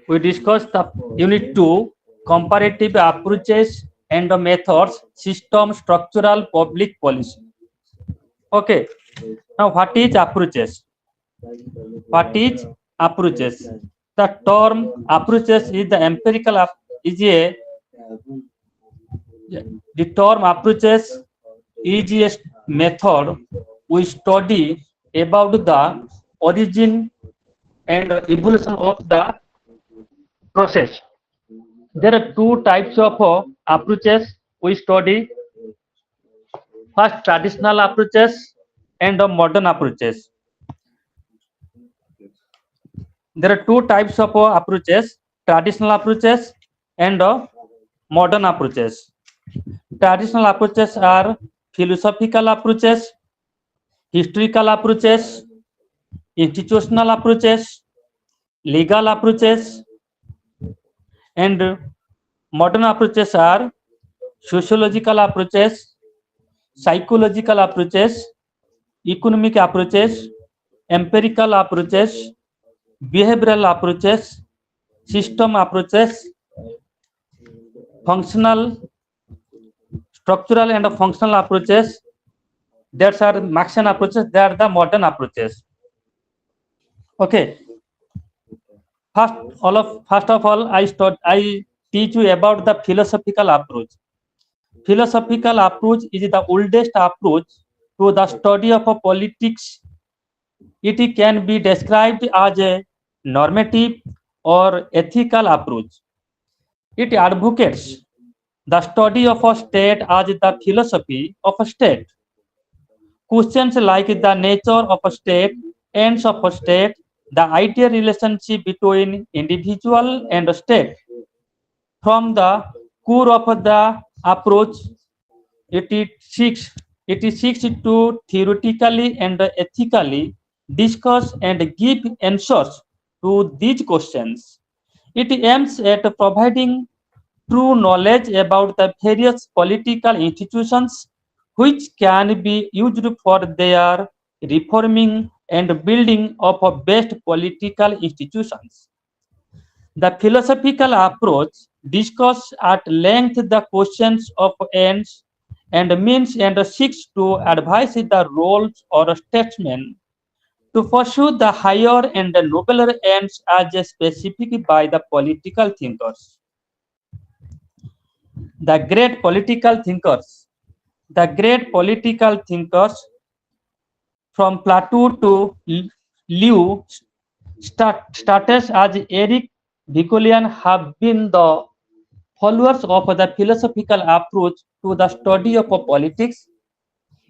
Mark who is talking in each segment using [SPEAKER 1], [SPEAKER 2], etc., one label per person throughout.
[SPEAKER 1] we discussed the unit 2 comparative approaches and methods system structural public policy. Okay, now what is approaches? What is approaches? The term approaches is the empirical is a the term approaches is a method we study about the origin and evolution of the process. There are two types of approaches we study. First, traditional approaches and modern approaches. There are two types of approaches: traditional approaches and modern approaches. Traditional approaches are philosophical approaches, historical approaches, institutional approaches, legal approaches, and modern approaches are sociological approaches, psychological approaches, economic approaches, empirical approaches, behavioral approaches, system approaches, functional, structural and functional approaches. That are Marxian approaches. They are the modern approaches. Okay. First of all, I teach you about the philosophical approach. Philosophical approach is the oldest approach to the study of politics. It can be described as a normative or ethical approach. It advocates the study of a state as the philosophy of a state. Questions like the nature of a state, ends of a state, the ideal relationship between individual and state. From the core of the approach, it seeks to theoretically and ethically discuss and give answers to these questions. It aims at providing true knowledge about the various political institutions which can be used for their reforming and building of best political institutions. The philosophical approach discusses at length the questions of ends and means and seeks to advise the roles or statesmen to pursue the higher and nobler ends as specified by the political thinkers. The great political thinkers. The great political thinkers from Plato to Liu starters as Eric Vigolian have been the followers of the philosophical approach to the study of politics.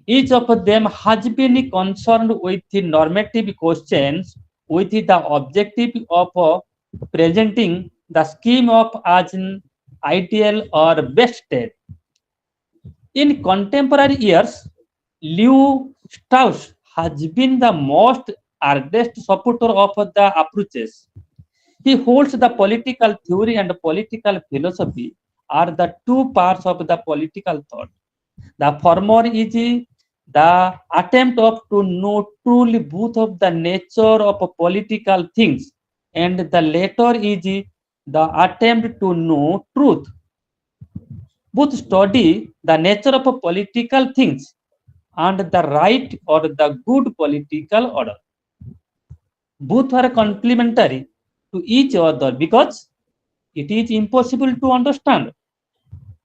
[SPEAKER 1] Each of them has been concerned with the normative questions with the objective of presenting the scheme of as an ideal or best state. In contemporary years, Lew Strauss has been the most ardent supporter of the approaches. He holds the political theory and political philosophy are the two parts of the political thought. The former is the attempt of to know truly both of the nature of political things, and the latter is the attempt to know truth. Both study the nature of political things and the right or the good political order. Both are complementary to each other because it is impossible to understand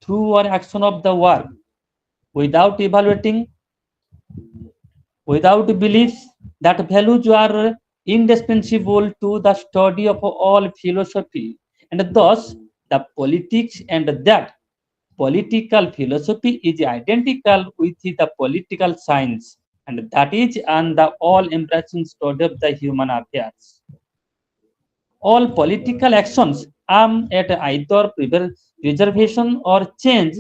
[SPEAKER 1] through or action of the work without evaluating, without beliefs that values are indispensable to the study of all philosophy, and thus the politics and that political philosophy is identical with the political science, and that is an the all embracing study of the human affairs. All political actions aim at either preservation or change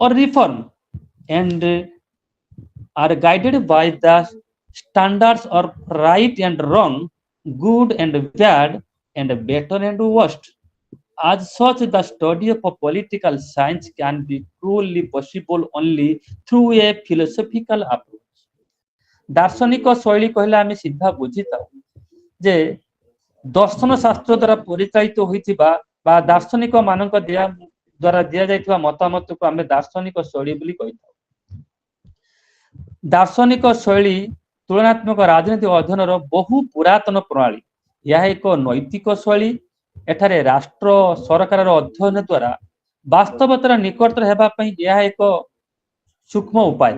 [SPEAKER 1] or reform, and are guided by the standards of right and wrong, good and bad, and better and worst. As such, the study of a political science can be truly possible only through a philosophical approach. ଦାର୍ଶନିକ ଶୈଳୀ କହିଲେ ଆମେ ସିଧା ବୁଝିଥାଉ ଯେ दर्शन शास्त्र द्वारा परिचालित होइतिबा बा दार्शनिक मानक द्वारा दिया जाइतिबा मतामत को आमे दार्शनिक शैली बोली कहिथाउ। दार्शनिक शैली तुलनात्मक राजनीति अध्ययन बहु पुरातन प्रणाली। यह एक नैतिक शैली। एठारे राष्ट्र सरकार अध्ययन द्वारा वास्तवतार निकटतर हेबा पई यह एक सूक्ष्म उपाय।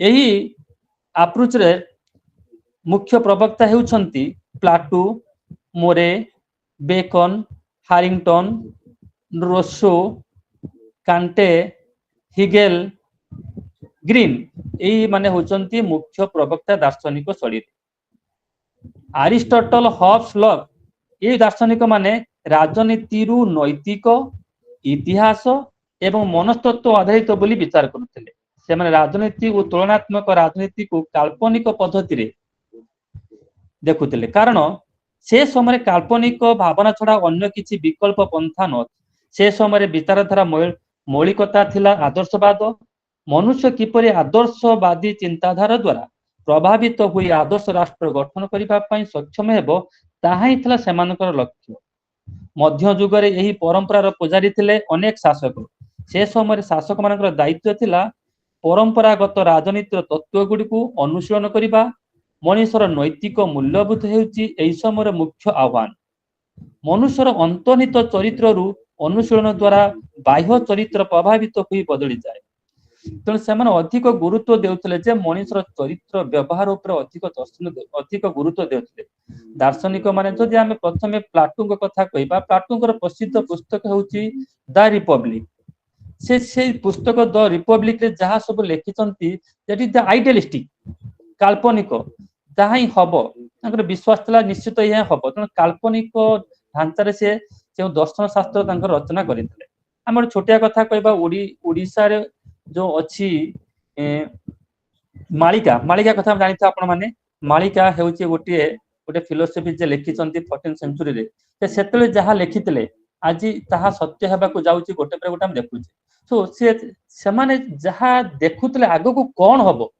[SPEAKER 1] यही अप्रोच रे मुख्य प्रवक्ता हेउछंती प्लाटू, मोरे, बेकन, हारिंगटन, रोसो, कांटे, हिगेल, ग्रीन यही माने होचंती मुख्य प्रवक्ता दार्शनिक शैली। अरिस्टोटल, हॉब्स, लॉक ये दार्शनिक माने राजनीति रु नैतिक इतिहास एवं मनस्तत्व आधारित बोली विचार करुथिले। से माने राजनीति और तुलनात्मक राजनीति को काल्पनिक पद्धति रे देखुथिले, कारण से समय काल्पनिक भावना छड़ा अन्य किछि विकल्प पंथा न। से समय विचारधारा मौलिकता थिला आदर्शवाद। मनुष्य किपरि आदर्शवादी चिंताधारा द्वारा प्रभावित हुई आदर्श राष्ट्र गठन करिबा पई सक्षम हेबो, ताहा ही थिला सेमानकर लक्ष्य। मध्य जुगरे यही परंपरार पुजारी थिले अनेक शासक। से समय शासक मानकर दायित्व थिला परंपरागत राजनीतिर तत्व गुडी को अनुशीलन करिबा। मनुष्यर नैतिक मूल्यबोध हेउची एही समय मुख्य आह्वान। मनुष्यर अंतर्निहित चरित्र रु अनुशीलन द्वारा बाह्य चरित्र प्रभावित हुई बदली जाए। तेणु से अधिक गुरुत्व देउथिले जे मनुष्यर चरित्र व्यवहार उपर अधिक गुरुत्व देउथिले। दार्शनिक माने जदि आमे प्रथमे प्लाटूଙ୍କ कथा कहिबा, प्लाटूଙ୍କର प्रसिद्ध पुस्तक हेउची द रिपब्लिक। से पुस्तक द रिपब्लिक रे जहा सब लेखिचंती दैट इज द आइडियलिस्टिक, काल्पनिक जहा ही हबो तांकर विश्वास तला निश्चित यह हबो। तेणु काल्पनिक ढांचारे से जो दर्शन शास्त्र तांकर रचना करिथिले। आमे छोटिया कथा कहिबा, ओडिसा रे जो अच्छी मालिका मालिका कथा जानिथा आपण माने। मालिका हेउची गोटे फिलोसफी जे लिखिचंती 14th सेंचुरी रे। ते सेतले जहा लिखितले आजि ताहा सत्य हेबा को जाउची गोटे पर गोटे हम देखुची। सो से माने जहा देखुतले आगो को कोन हबो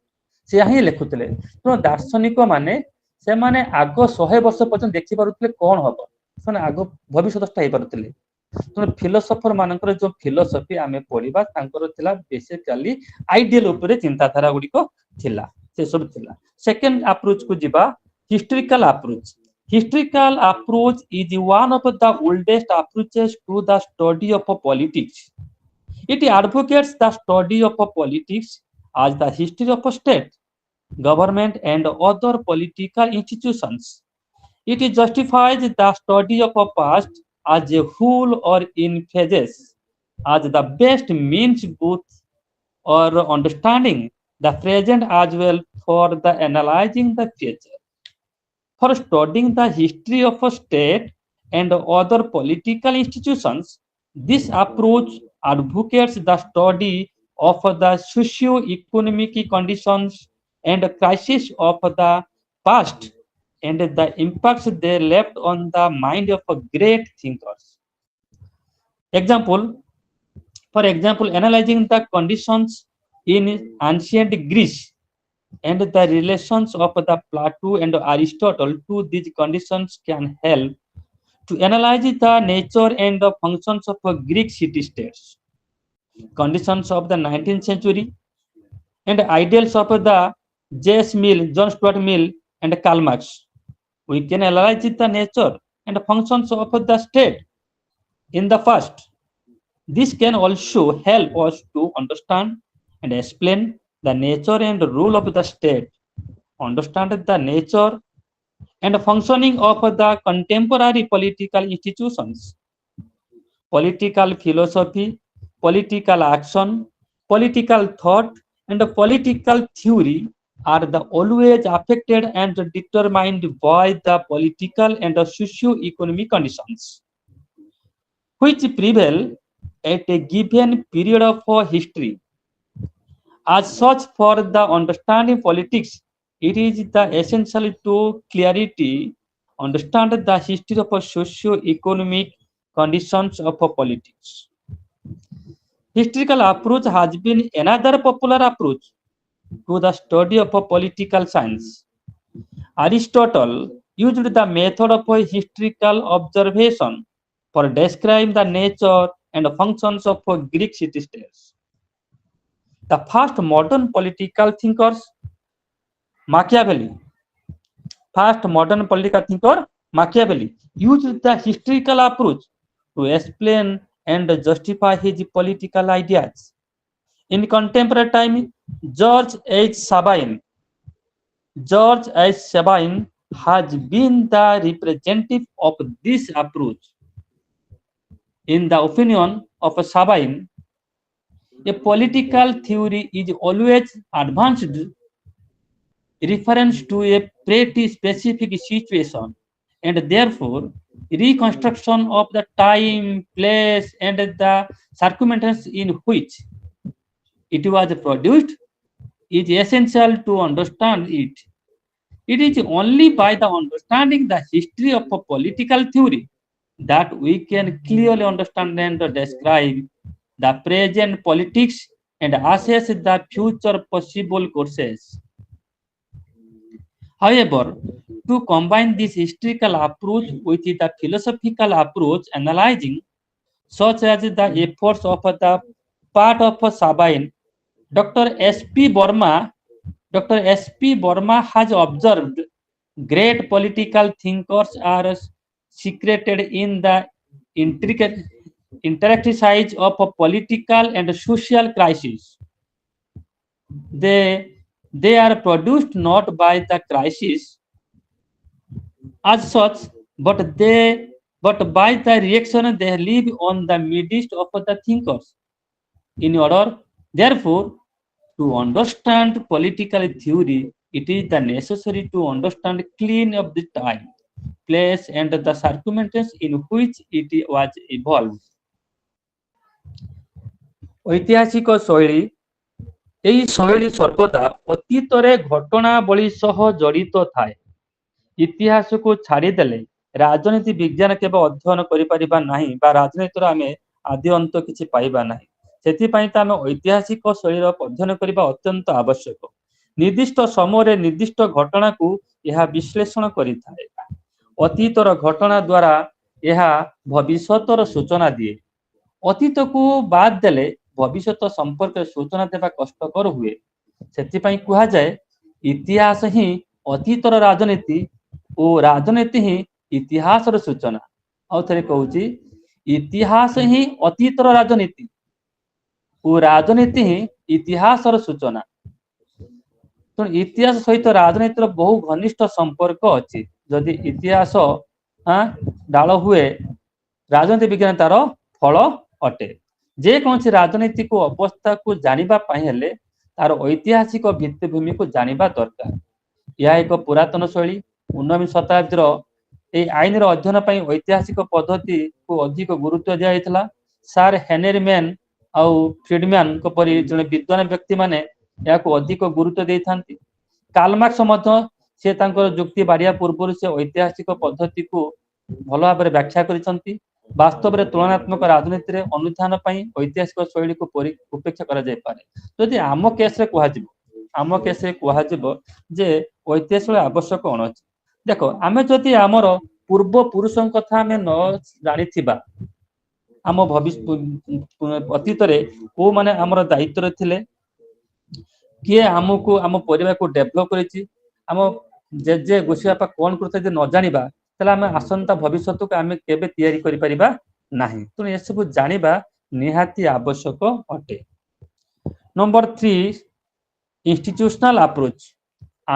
[SPEAKER 1] से ही लिखुतले। तो दार्शनिक माने से माने आगो 100 वर्ष पर्यंत देखि पारुतले कोन हबो, से आगो भविष्यदृष्टा हे पारुतले। तो फिलोसोफर मानकर जो फिलोसफी आमे पढिबा तांकर थिला बेसिकली आइडियल ऊपर चिंताधारा गुडी को थिला, से सब थिला। सेकंड अप्रोच को जिबा, historical approach. Historical approach is one of the oldest approaches to the study of politics. It advocates the study of politics as the history of a state, government and other political institutions. It justifies the study of a past as a whole or in phases as the best means both or understanding the present as well for the analyzing the future. For studying the history of a state and other political institutions, this approach advocates the study of the socio-economic conditions and crises of the past and the impacts they left on the mind of great thinkers. For example, analyzing the conditions in ancient Greece and the relations of the Plato and Aristotle to these conditions can help to analyze the nature and the functions of Greek city-states, conditions of the 19th century, and ideals of the John Stuart Mill, and Karl Marx. We can analyze the nature and functions of the state in the past. This can also help us to understand and explain the nature and role of the state, understand the nature and functioning of the contemporary political institutions. Political philosophy, political action, political thought, and political theory are always affected and determined by the political and socio-economic conditions which prevail at a given period of history. As such, for the understanding politics, it is the essential to clarity understand the history of socio-economic conditions of politics. Historical approach has been another popular approach to the study of political science. Aristotle used the method of historical observation for describing the nature and functions of Greek city-states. The first modern political thinkers, Machiavelli, first modern political thinker, Machiavelli, used the historical approach to explain and justify his political ideas. In contemporary time, George H. Sabine has been the representative of this approach. In the opinion of Sabine, a political theory is always advanced reference to a pretty specific situation, and therefore reconstruction of the time, place, and the circumstances in which it was produced is essential to understand it. It is only by the understanding the history of a political theory that we can clearly understand and describe the present politics and assess the future possible courses. However, to combine this historical approach with the philosophical approach analyzing, such as the efforts of the part of Sabine, Dr. S.P. Burma, Dr. S.P. Burma has observed great political thinkers are secreted in the intricate intricacies of a political and social crisis. They, they are produced not by the crisis as such, but by the reaction they leave on the midst of the thinkers. In order, therefore, to understand political theory, it is the necessary to understand clean of the time, place, and the circumstances in which it was evolved. ଐତିହାସିକ ଶୈଳୀ ଏହି ଶୈଳୀ ସର୍ବଦା ଅତୀତରେ ଘଟଣାବଳୀ ସହ ଜଡ଼ିତ ଥାଏ। ଇତିହାସକୁ ଛାଡ଼ିଦେଲେ ରାଜନୀତି ବିଜ୍ଞାନ କେବେ ଅଧ୍ୟୟନ କରିପାରିବା ନାହିଁ ବା ରାଜନୀତିର ଆମେ ଆଦି ଅନ୍ତ କିଛି ପାଇବା ନାହିଁ। ସେଥିପାଇଁ ତ ଆମେ ଐତିହାସିକ ଶୈଳୀର ଅଧ୍ୟୟନ କରିବା ଅତ୍ୟନ୍ତ ଆବଶ୍ୟକ। ନିର୍ଦ୍ଦିଷ୍ଟ ସମୟରେ ନିର୍ଦ୍ଦିଷ୍ଟ ଘଟଣାକୁ ଏହା ବିଶ୍ଳେଷଣ କରିଥାଏ। ଅତୀତର ଘଟଣା ଦ୍ୱାରା ଏହା ଭବିଷ୍ୟତର ସୂଚନା ଦିଏ। ଅତୀତକୁ ବାଦ ଦେଲେ ଭବିଷ୍ୟତ ସମ୍ପର୍କରେ ସୂଚନା ଦେବା କଷ୍ଟକର ହୁଏ। ସେଥିପାଇଁ କୁହାଯାଏ ଇତିହାସ ହିଁ ଅତୀତର ରାଜନୀତି ଓ ରାଜନୀତି ହିଁ ଇତିହାସର ସୂଚନା। ଆଉ ଥରେ କହୁଛି, ଇତିହାସ ହିଁ ଅତୀତର ରାଜନୀତି ଓ ରାଜନୀତି ହିଁ ଇତିହାସର ସୂଚନା। ତେଣୁ ଇତିହାସ ସହିତ ରାଜନୀତିର ବହୁ ଘନିଷ୍ଠ ସମ୍ପର୍କ ଅଛି। ଯଦି ଇତିହାସ ଡାଳ ହୁଏ, ରାଜନୀତି ବିଜ୍ଞାନ ତାର ଫଳ ଅଟେ। ଯେକୌଣସି ରାଜନୈତିକ ଅବସ୍ଥାକୁ ଜାଣିବା ପାଇଁ ହେଲେ ତାର ଐତିହାସିକ ଭିତ୍ତିଭୂମିକୁ ଜାଣିବା ଦରକାର। ଏହା ଏକ ପୁରାତନ ଶୈଳୀ। 19 ଶତାବ୍ଦୀର ଏହି ଆଇନର ଅଧ୍ୟୟନ ପାଇଁ ଐତିହାସିକ ପଦ୍ଧତିକୁ ଅଧିକ ଗୁରୁତ୍ୱ ଦିଆଯାଇଥିଲା। ସାର୍ ହେନରୀ ମେନ୍ ଆଉ ଫ୍ରିଡମ୍ୟାନଙ୍କ ପରି ଜଣେ ବିଦ୍ୱାନ ବ୍ୟକ୍ତିମାନେ ଏହାକୁ ଅଧିକ ଗୁରୁତ୍ୱ ଦେଇଥାନ୍ତି। କାର୍ଲମାର୍କ୍ସ ମଧ୍ୟ ସେ ତାଙ୍କର ଯୁକ୍ତି ବାଢିବା ପୂର୍ବରୁ ସେ ଐତିହାସିକ ପଦ୍ଧତିକୁ ଭଲ ଭାବରେ ବ୍ୟାଖ୍ୟା କରିଛନ୍ତି। ବାସ୍ତବରେ ତୁଳନାତ୍ମକ ରାଜନୀତିରେ ଅନୁଧ୍ୟାନ ପାଇଁ ଐତିହାସିକ ଶୈଳୀକୁ ଉପେକ୍ଷା କରାଯାଇପାରେ। ଯଦି ଆମ କେସରେ କୁହାଯିବ ଯେ ଐତିହାସିକ ଆବଶ୍ୟକ କଣ ଅଛି। ଦେଖ, ଆମେ ଯଦି ଆମର ପୂର୍ବ ପୁରୁଷଙ୍କ କଥା ଆମେ ନ ଜାଣିଥିବା, ଆମ ଅତୀତରେ କୋଉମାନେ ଆମର ଦାୟିତ୍ୱରେ ଥିଲେ, କିଏ ଆମକୁ ଆମ ପରିବାରକୁ ଡେଭଲପ କରିଛି, ଆମ ଜେଜେ ଗୋସିବାପା କଣ କରୁଥିଲେ, ଯଦି ନ ଜାଣିବା ତାହେଲେ ଆମେ ଆସନ୍ତା ଭବିଷ୍ୟତକୁ ଆମେ କେବେ ତିଆରି କରିପାରିବା ନାହିଁ। ତେଣୁ ଏସବୁ ଜାଣିବା ନିହାତି ଆବଶ୍ୟକ ଅଟେ। ନମ୍ବର 3, ଇନଷ୍ଟିଟ୍ୟୁସନାଲ ଆପ୍ରୋଚ,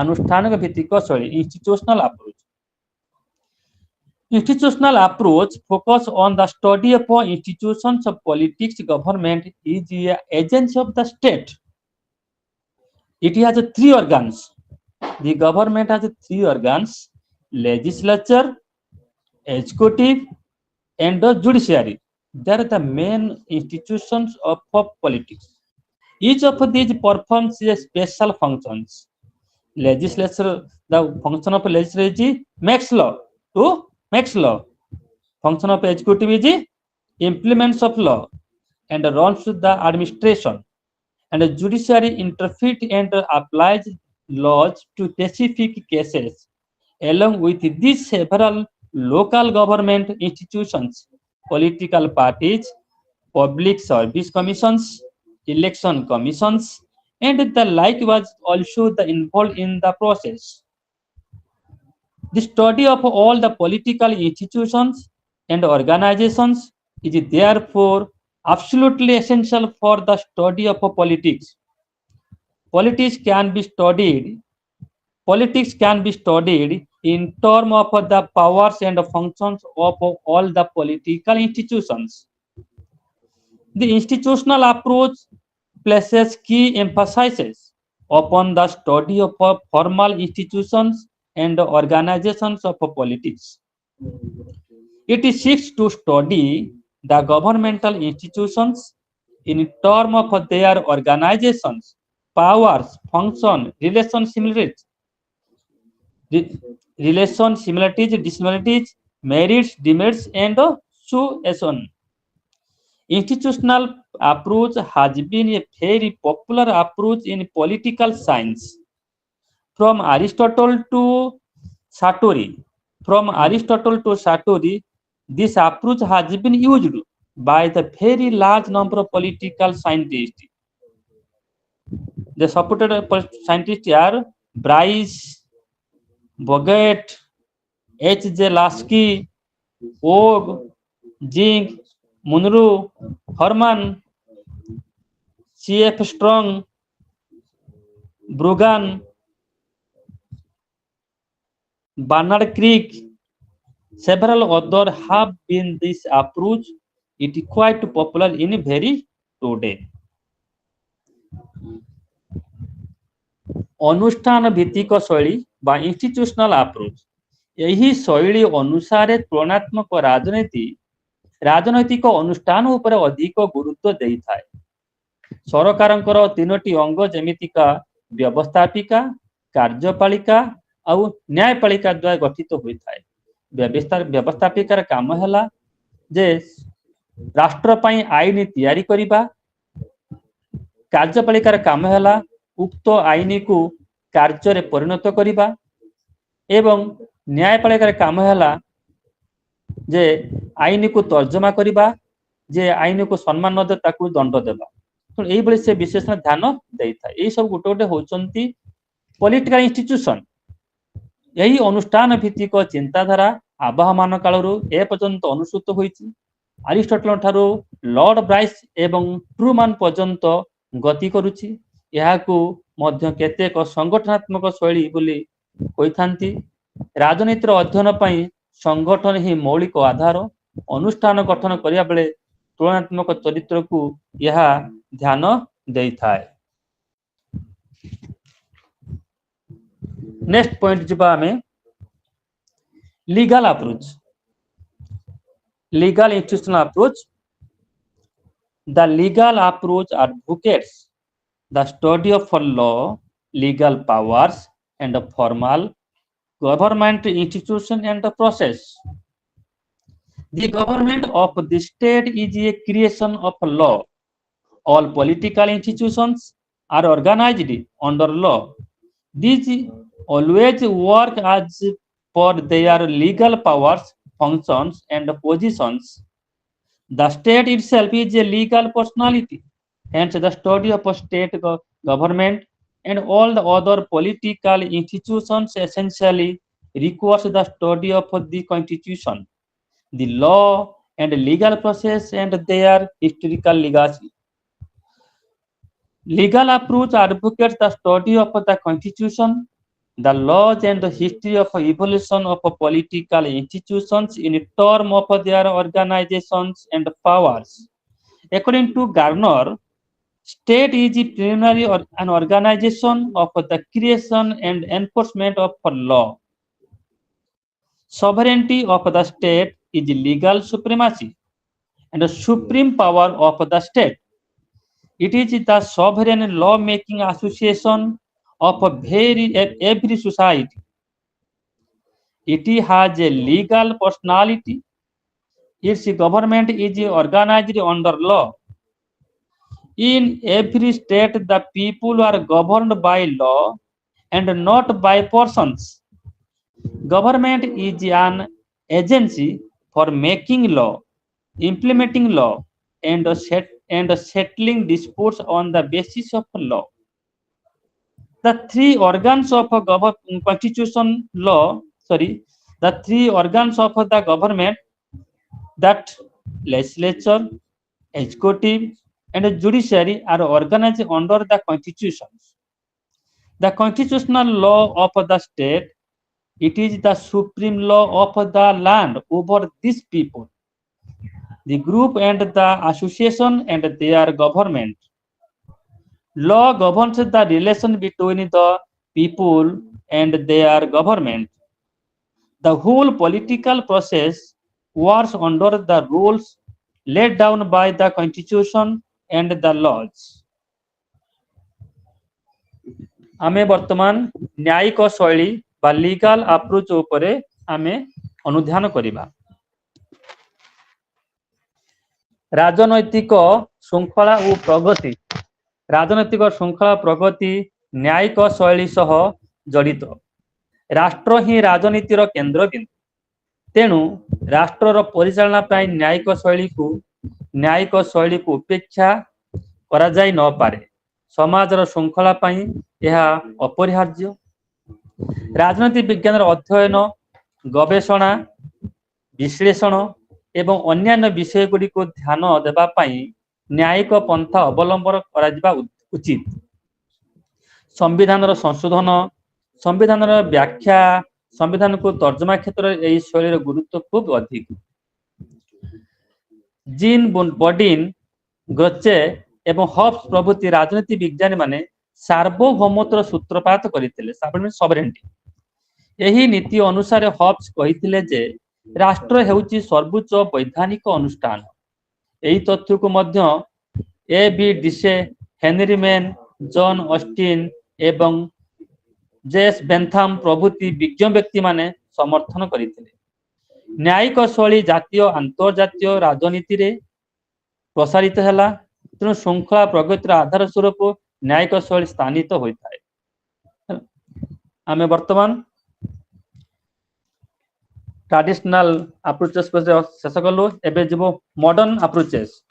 [SPEAKER 1] ଆନୁଷ୍ଠାନିକ ଭିତ୍ତିକ ଶୈଳୀ। Institutional approach focus on the study of institutions of politics. Government is an agency of the state. It has 3 organs. The government has 3 organs: legislature, executive, and the judiciary. They are the main institutions of politics. Each of these performs a special functions. Legislature, the function of legislature is makes law. Function of executive is implements of law and runs the administration. And the judiciary interprets and applies laws to specific cases Along with these, several local government institutions, political parties, public service commissions, election commissions, and the like was also involved in the process. The study of all the political institutions and organizations is therefore absolutely essential for the study of politics. Politics can be studied Politics can be studied in terms of the powers and functions of all the political institutions. The institutional approach places key emphasis upon the study of formal institutions and organizations of politics. It seeks to study the governmental institutions in terms of their organizations, powers, function, similarities, dissimilarities, merits, demerits, and so on. Institutional approach has been a very popular approach in political science. From Aristotle to Sartori, this approach has been used by the very large number of political scientists. The supported scientists are Bryce, Boget, H.J. Lasky, Og, Jing, Munro, Herman, C.F. Strong, Brugan, Bernard Crick, several others have been this approach. It is quite popular in very today. ଅନୁଷ୍ଠାନ ଭିତ୍ତିକ ଶୈଳୀ ବା ଇନଷ୍ଟିଟ୍ୟୁସନାଲ approach ଏହି ଶୈଳୀ ଅନୁସାରେ ତୁଳନାତ୍ମକ ରାଜନୈତିକ ଅନୁଷ୍ଠାନ ଉପରେ ଅଧିକ ଗୁରୁତ୍ୱ ଦେଇଥାଏ। ସରକାରଙ୍କର ତିନୋଟି ଅଙ୍ଗ ଯେମିତିକା ବ୍ୟବସ୍ଥାପିକା, କାର୍ଯ୍ୟପାଳିକା ଆଉ ନ୍ୟାୟପାଳିକା ଦ୍ୱାରା ଗଠିତ ହୋଇଥାଏ। ବ୍ୟବସ୍ଥାପିକାର କାମ ହେଲା ଯେ ରାଷ୍ଟ୍ର ପାଇଁ ଆଇନ ତିଆରି କରିବା, କାର୍ଯ୍ୟପାଳିକାର କାମ ହେଲା ଉକ୍ତ ଆଇନକୁ କାର୍ଯ୍ୟରେ ପରିଣତ କରିବା ଏବଂ ନ୍ୟାୟପାଳିକାର କାମ ହେଲା ଯେ ଆଇନକୁ ତର୍ଜମା କରିବା, ଯେ ଆଇନକୁ ସମ୍ମାନ ନ ଦେବ ତାକୁ ଦଣ୍ଡ ଦେବା। এইଭଳି ସେ ବିଶେଷ ଧ୍ୟାନ ଦେଇଥାଏ। ଏଇ ସବୁ ଗୋଟେ ଗୋଟେ ହଉଛନ୍ତି ପଲିଟିକାଲ ଇନଷ୍ଟିଟ୍ୟୁସନ। ଏହି ଅନୁଷ୍ଠାନ ଭିତ୍ତିକ ଚିନ୍ତାଧାରା ଆବହମାନ କାଳରୁ ଏ ପର୍ଯ୍ୟନ୍ତ ଅନୁସୃତ ହୋଇଛି। ଆରିଷ୍ଟଟଲ ଠାରୁ ଲର୍ଡ ବ୍ରାଇସ୍ ଏବଂ ଟ୍ରୁମାନ ପର୍ଯ୍ୟନ୍ତ ଗତି କରୁଛି। ଏହାକୁ ମଧ୍ୟ କେତେକ ସଂଗଠନାତ୍ମକ ଶୈଳୀ ବୋଲି କହିଥାନ୍ତି। ରାଜନୀତିର ଅଧ୍ୟୟନ ପାଇଁ ସଂଗଠନ ହିଁ ମୌଳିକ ଆଧାର। ଅନୁଷ୍ଠାନ ଗଠନ କରିବା ବେଳେ ତୁଳନାତ୍ମକ ଚରିତ୍ରକୁ ଏହା ଧ୍ୟାନ ଦେଇଥାଏ। ନେକ୍ସଟ ପଏଣ୍ଟ ଯିବା ଆମେ legal approach. Legal institutional approach. The legal approach advocates the study of law, legal powers, and formal government institution and the process. The government of the state is a creation of law. All political institutions are organized under law. These always work as per their legal powers, functions, and positions. The state itself is a legal personality. Hence, the study of state government and all the other political institutions essentially requires the study of the constitution, the law and legal process, and their historical legacy. Legal approach advocates the study of the constitution, the laws, and the history of evolution of political institutions in terms of their organizations and powers. According to Garner, state is primarily an organization of the creation and enforcement of law. Sovereignty of the state is legal supremacy and the supreme power of the state. It is the sovereign law-making association of every society. It has a legal personality. Its government is organized under law. In every state, the people are governed by law and not by persons. Government is an agency for making law, implementing law, and settling disputes on the basis of law. The three organs of a constitution law, the three organs of the government, that legislature, executive, and judiciary, are organized under the constitutions. The constitutional law of the state, it is the supreme law of the land over these people, the group and the association and their government. Law governs the relation between the people and their government. The whole political process works under the rules laid down by the constitution and the laws. आमे वर्तमान न्यायिक शैली बा legal approach उपरे आमे अनुध्यान करिबा। राजनैतिक श्रृंखला और प्रगति, राजनैतिक श्रृंखला प्रगति न्यायिक शैली सह जड़ित। राष्ट्र ही राजनीतिर केन्द्रबिंदु, तेणु राष्ट्रर परिचालना पाई न्यायिक शैली को उपेक्षा करा जाय न पारे। समाजर श्रृंखला पाई यह अपरिहार्य। राजनीति विज्ञान अध्ययन, गवेषणा, विश्लेषण एवं अन्यान्य विषय गुड़ी को ध्यान देबा पाई न्यायिक पंथा अवलंबन करा उचित। संविधान संशोधन, संविधान व्याख्या, संविधान को तर्जमा क्षेत्र में यही शैली गुरुत्व खूब अधिक। जीन बॉडिन, ग्रचे एवं हब्स प्रभृति राजनीति विज्ञानी माने सार्वभौमत्वर सूत्रपात करथिले, सॉवरेनिटी। यही नीति अनुसार हब्स कहिथिले जे राष्ट्र हेउची सर्वोच्च वैधानिक अनुष्ठान। यही तथ्य को मध्य A B Dicey, Henry Maine, John Austin एवं जेस बेंथाम प्रभृति विज्ञ व्यक्ति माने समर्थन करथिले। न्यायिक शैली जातीय अंतर्जातीय राजनीति रे प्रसारित हैला, तेणु श्रृंखला प्रगतिर आधार स्वरूप न्यायिक शैली स्थानित होता है। आमे वर्तमान ट्रेडिशनल अप्रोचेस को शेष कलु, एबे जीवो मॉडर्न अप्रोचेस।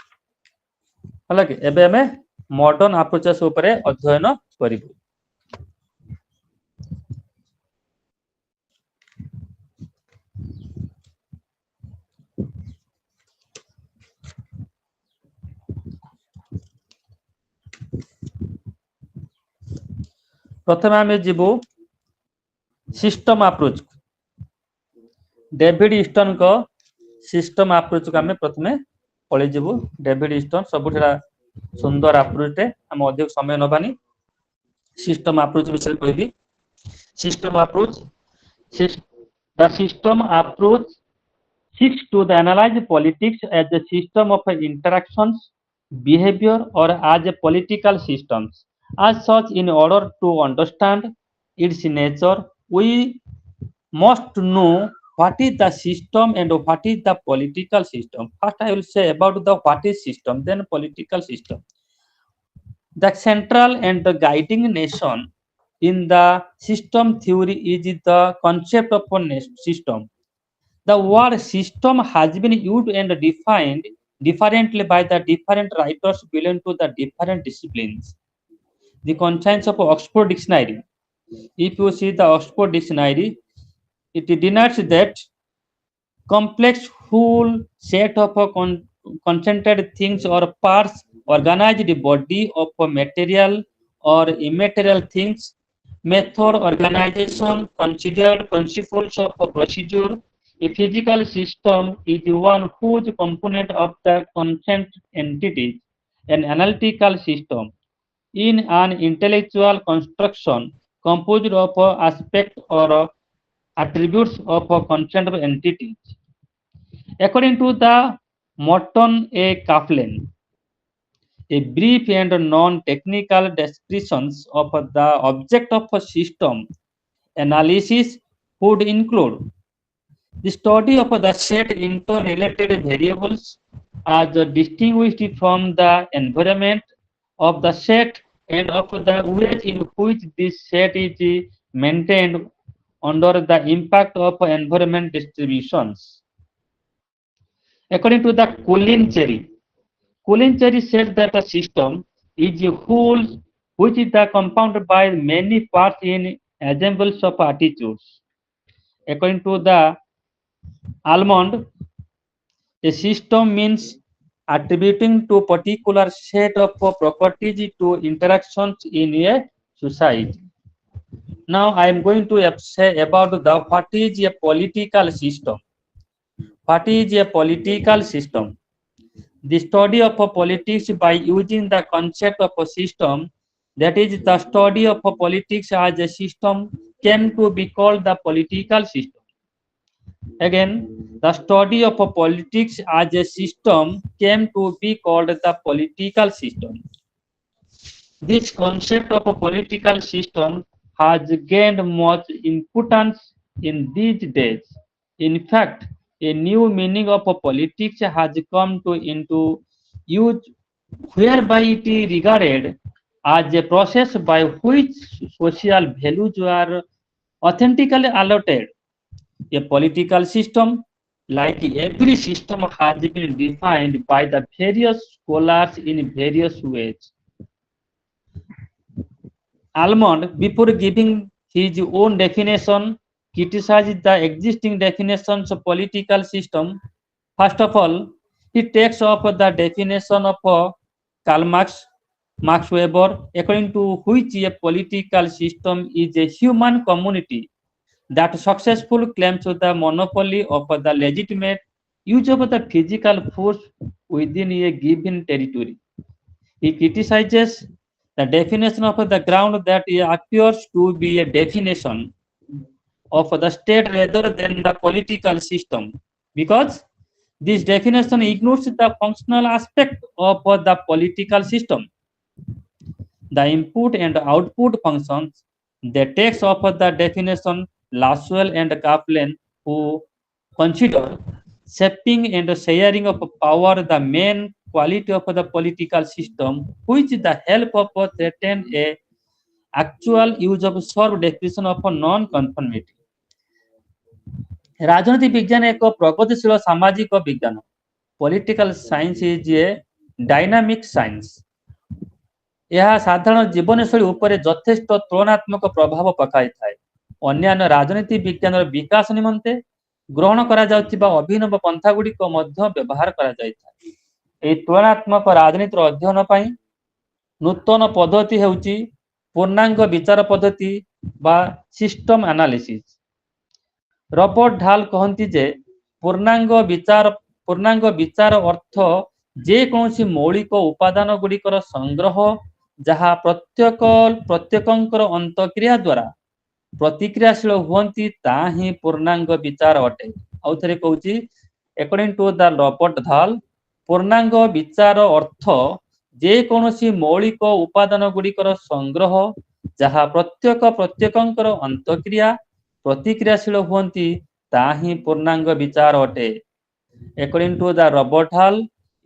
[SPEAKER 1] हला कि एबे हमें मॉडर्न अप्रोचेस ऊपर अध्ययन करिबु। प्रथम आमे जीवो सिस्टम अप्रोच, डेविड ईस्टन को सिस्टम अप्रोच को आमे प्रथमे पळे जीवो। डेविड ईस्टन सबुठा सुंदर अप्रोच टे, हम अधिक समय नबानी सिस्टम अप्रोच विषय कहबी। System approach, the system approach seeks to analyze politics as a system of interactions, behavior, or as a political systems. As such, in order to understand its nature, we must know what is the system and what is the political system. First, I will say about the what is system, then political system. The central and the guiding notion in the system theory is the concept of a system. The word system has been used and defined differently by the different writers belonging to the different disciplines. The contents of Oxford Dictionary. If you see the Oxford Dictionary, it denotes that complex whole set of concentrated things or parts, organized body of material or immaterial things, method, organization, considered principles of procedure. A physical system is one whose component of the consent entities. An analytical system in an intellectual construction composed of aspects or attributes of consent entities. According to the Morton A. Kaplan, a brief and non-technical descriptions of the object of a system analysis would include the study of the set interrelated variables as distinguished from the environment of the set and of the ways in which this set is maintained under the impact of environment distributions. According to the Cherry said that a system is a whole which is the compounded by many parts in ensembles of attitudes. According to the Almond, a system means attributing to particular set of properties to interactions in a society. Now I am going to say about the what is a political system. What is a political system? The study of politics by using the concept of a system, that is the study of politics as a system, came to be called the political system. Again, the study of politics as a system came to be called the political system. This concept of a political system has gained much importance in these days. In fact, a new meaning of politics has come into use whereby it is regarded as a process by which social values are authentically allotted. A political system, like every system, has been defined by the various scholars in various ways. Almond, before giving his own definition, criticizes the existing definitions of political system. First of all, he takes up the definition of Karl Max Weber, according to which a political system is a human community that successfully claims the monopoly of the legitimate use of the physical force within a given territory. He criticizes the definition of the ground that appears to be a definition of the state rather than the political system, because this definition ignores the functional aspect of the political system, the input and output functions. The text of the definition, Laswell and Kaplan, who consider shaping and sharing of power the main quality of the political system, which the help of threaten a actual use of short definition of non-conformity. ରାଜନୀତି ବିଜ୍ଞାନ ଏକ ପ୍ରଗତିଶୀଳ ସାମାଜିକ ବିଜ୍ଞାନ। Political science is a dynamic science. ଏହା ସାଧାରଣ ଜୀବନଶୈଳୀ ଉପରେ ଯଥେଷ୍ଟ ତୁଳନାତ୍ମକ ପ୍ରଭାବ ପକାଇଥାଏ। ଅନ୍ୟାନ୍ୟ ରାଜନୀତି ବିଜ୍ଞାନର ବିକାଶ ନିମନ୍ତେ ଗ୍ରହଣ କରାଯାଉଥିବା ଅଭିନବ ପନ୍ଥାଗୁଡ଼ିକ ମଧ୍ୟ ବ୍ୟବହାର କରାଯାଇଥାଏ। ଏହି ତୁଳନାତ୍ମକ ରାଜନୀତିର ଅଧ୍ୟୟନ ପାଇଁ ନୂତନ ପଦ୍ଧତି ହେଉଛି ପୂର୍ଣ୍ଣାଙ୍ଗ ବିଚାର ପଦ୍ଧତି ବା ସିଷ୍ଟମ ଆନାଲିସିସ୍। ରବର୍ଟ ଢାଲ କହନ୍ତି ଯେ ପୂର୍ଣ୍ଣାଙ୍ଗ ବିଚାର ଅର୍ଥ ଯେକୌଣସି ମୌଳିକ ଉପାଦାନ ଗୁଡ଼ିକର ସଂଗ୍ରହ ଯାହା ପ୍ରତ୍ୟେକଙ୍କର ଅନ୍ତକ୍ରିୟା ଦ୍ୱାରା ପ୍ରତିକ୍ରିୟାଶୀଳ ହୁଅନ୍ତି ତାହା ହିଁ ପୂର୍ଣ୍ଣାଙ୍ଗ ବିଚାର ଅଟେ। ଆଉ ଥରେ କହୁଛି, according to the ରବର୍ଟ ଢାଲ, ପୂର୍ଣ୍ଣାଙ୍ଗ ବିଚାର ଅର୍ଥ ଯେକୌଣସି ମୌଳିକ ଉପାଦାନ ଗୁଡ଼ିକର ସଂଗ୍ରହ ଯାହା ପ୍ରତ୍ୟେକଙ୍କର ଅନ୍ତକ୍ରିୟା ପ୍ରତିକ୍ରିୟାଶୀଳ ହୁଅନ୍ତି ତାହା ହିଁ ପୂର୍ଣ୍ଣାଙ୍ଗ ବିଚାର ଅଟେ। According to the Robert Hall,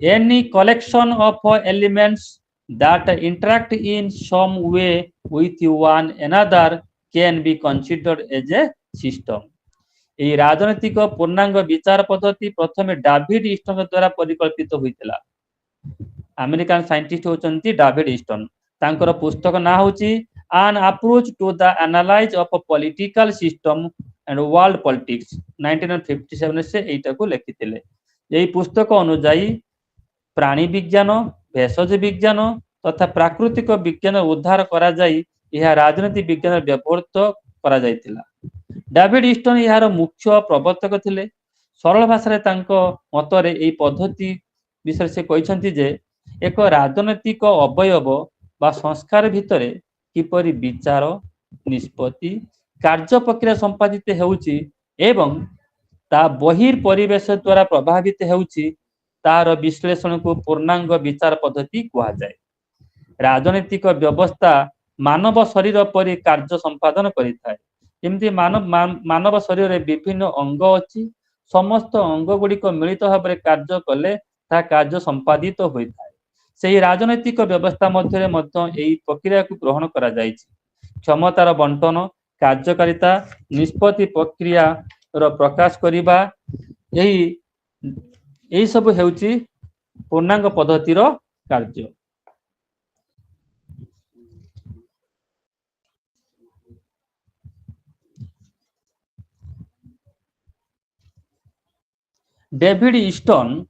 [SPEAKER 1] any collection of elements that interact in some way with one another can be considered as a system. ଏହି ରାଜନୈତିକ ପୂର୍ଣ୍ଣାଙ୍ଗ ବିଚାର ପଦ୍ଧତି ପ୍ରଥମେ ଡାଭିଡ ଇଷ୍ଟନଙ୍କ ଦ୍ୱାରା ପରିକଳ୍ପିତ ହୋଇଥିଲା। ଆମେରିକାନ ସାଇଣ୍ଟିଷ୍ଟ ହେଉଛନ୍ତି ଡାଭିଡ ଇଷ୍ଟନ। ତାଙ୍କର ପୁସ୍ତକ ନାଁ ହେଉଛି An Approach to the Analysis of a Political System and World Politics, 1957 से ଏଇଟାକୁ ଲେଖିଥିଲେ। ଏହି ପୁସ୍ତକ ଅନୁଯାୟୀ ପ୍ରାଣୀ ବିଜ୍ଞାନ, ଭେଷଜ ବିଜ୍ଞାନ ତଥା ପ୍ରାକୃତିକ ବିଜ୍ଞାନ ଉଦ୍ଧାର କରାଯାଇ ଏହା ରାଜନୀତି ବିଜ୍ଞାନ ବ୍ୟବହୃତ କରାଯାଇଥିଲା। ଡାଭିଡ ଇଷ୍ଟନ ଏହାର ମୁଖ୍ୟ ପ୍ରବର୍ତ୍ତକ ଥିଲେ। ସରଳ ଭାଷାରେ ତାଙ୍କ ମତରେ ଏହି ପଦ୍ଧତି ବିଷୟରେ ସେ କହିଛନ୍ତି ଯେ ଏକ ରାଜନୈତିକ ଅବୟବ ବା ସଂସ୍କାର ଭିତରେ କିପରି ବିଚାର, ନିଷ୍ପତ୍ତି, କାର୍ଯ୍ୟ ପ୍ରକ୍ରିୟା ସମ୍ପାଦିତ ହେଉଛି ଏବଂ ତା ବହିର୍ ପରିବେଶ ଦ୍ୱାରା ପ୍ରଭାବିତ ହେଉଛି ତାର ବିଶ୍ଳେଷଣକୁ ପୂର୍ଣ୍ଣାଙ୍ଗ ବିଚାର ପଦ୍ଧତି କୁହାଯାଏ। ରାଜନୈତିକ ବ୍ୟବସ୍ଥା ମାନବ ଶରୀର ପରି କାର୍ଯ୍ୟ ସମ୍ପାଦନ କରିଥାଏ। ଯେମିତି ମାନବ ଶରୀରରେ ବିଭିନ୍ନ ଅଙ୍ଗ ଅଛି, ସମସ୍ତ ଅଙ୍ଗ ଗୁଡ଼ିକ ମିଳିତ ଭାବରେ କାର୍ଯ୍ୟ କଲେ ତାହା କାର୍ଯ୍ୟ ସମ୍ପାଦିତ ହୋଇଥାଏ। ସେହି ରାଜନୈତିକ ବ୍ୟବସ୍ଥା ମଧ୍ୟରେ ମଧ୍ୟ ଏହି ପ୍ରକ୍ରିୟାକୁ ଗ୍ରହଣ କରାଯାଇଛି। କ୍ଷମତାର ବଣ୍ଟନ କାର୍ଯ୍ୟକାରିତା ନିଷ୍ପତ୍ତି ପ୍ରକ୍ରିୟା ର ପ୍ରକାଶ କରିବା ଏହି ସବୁ ହେଉଛି ପୂର୍ଣ୍ଣାଙ୍ଗ ପଦ୍ଧତିର କାର୍ଯ୍ୟ। David Easton's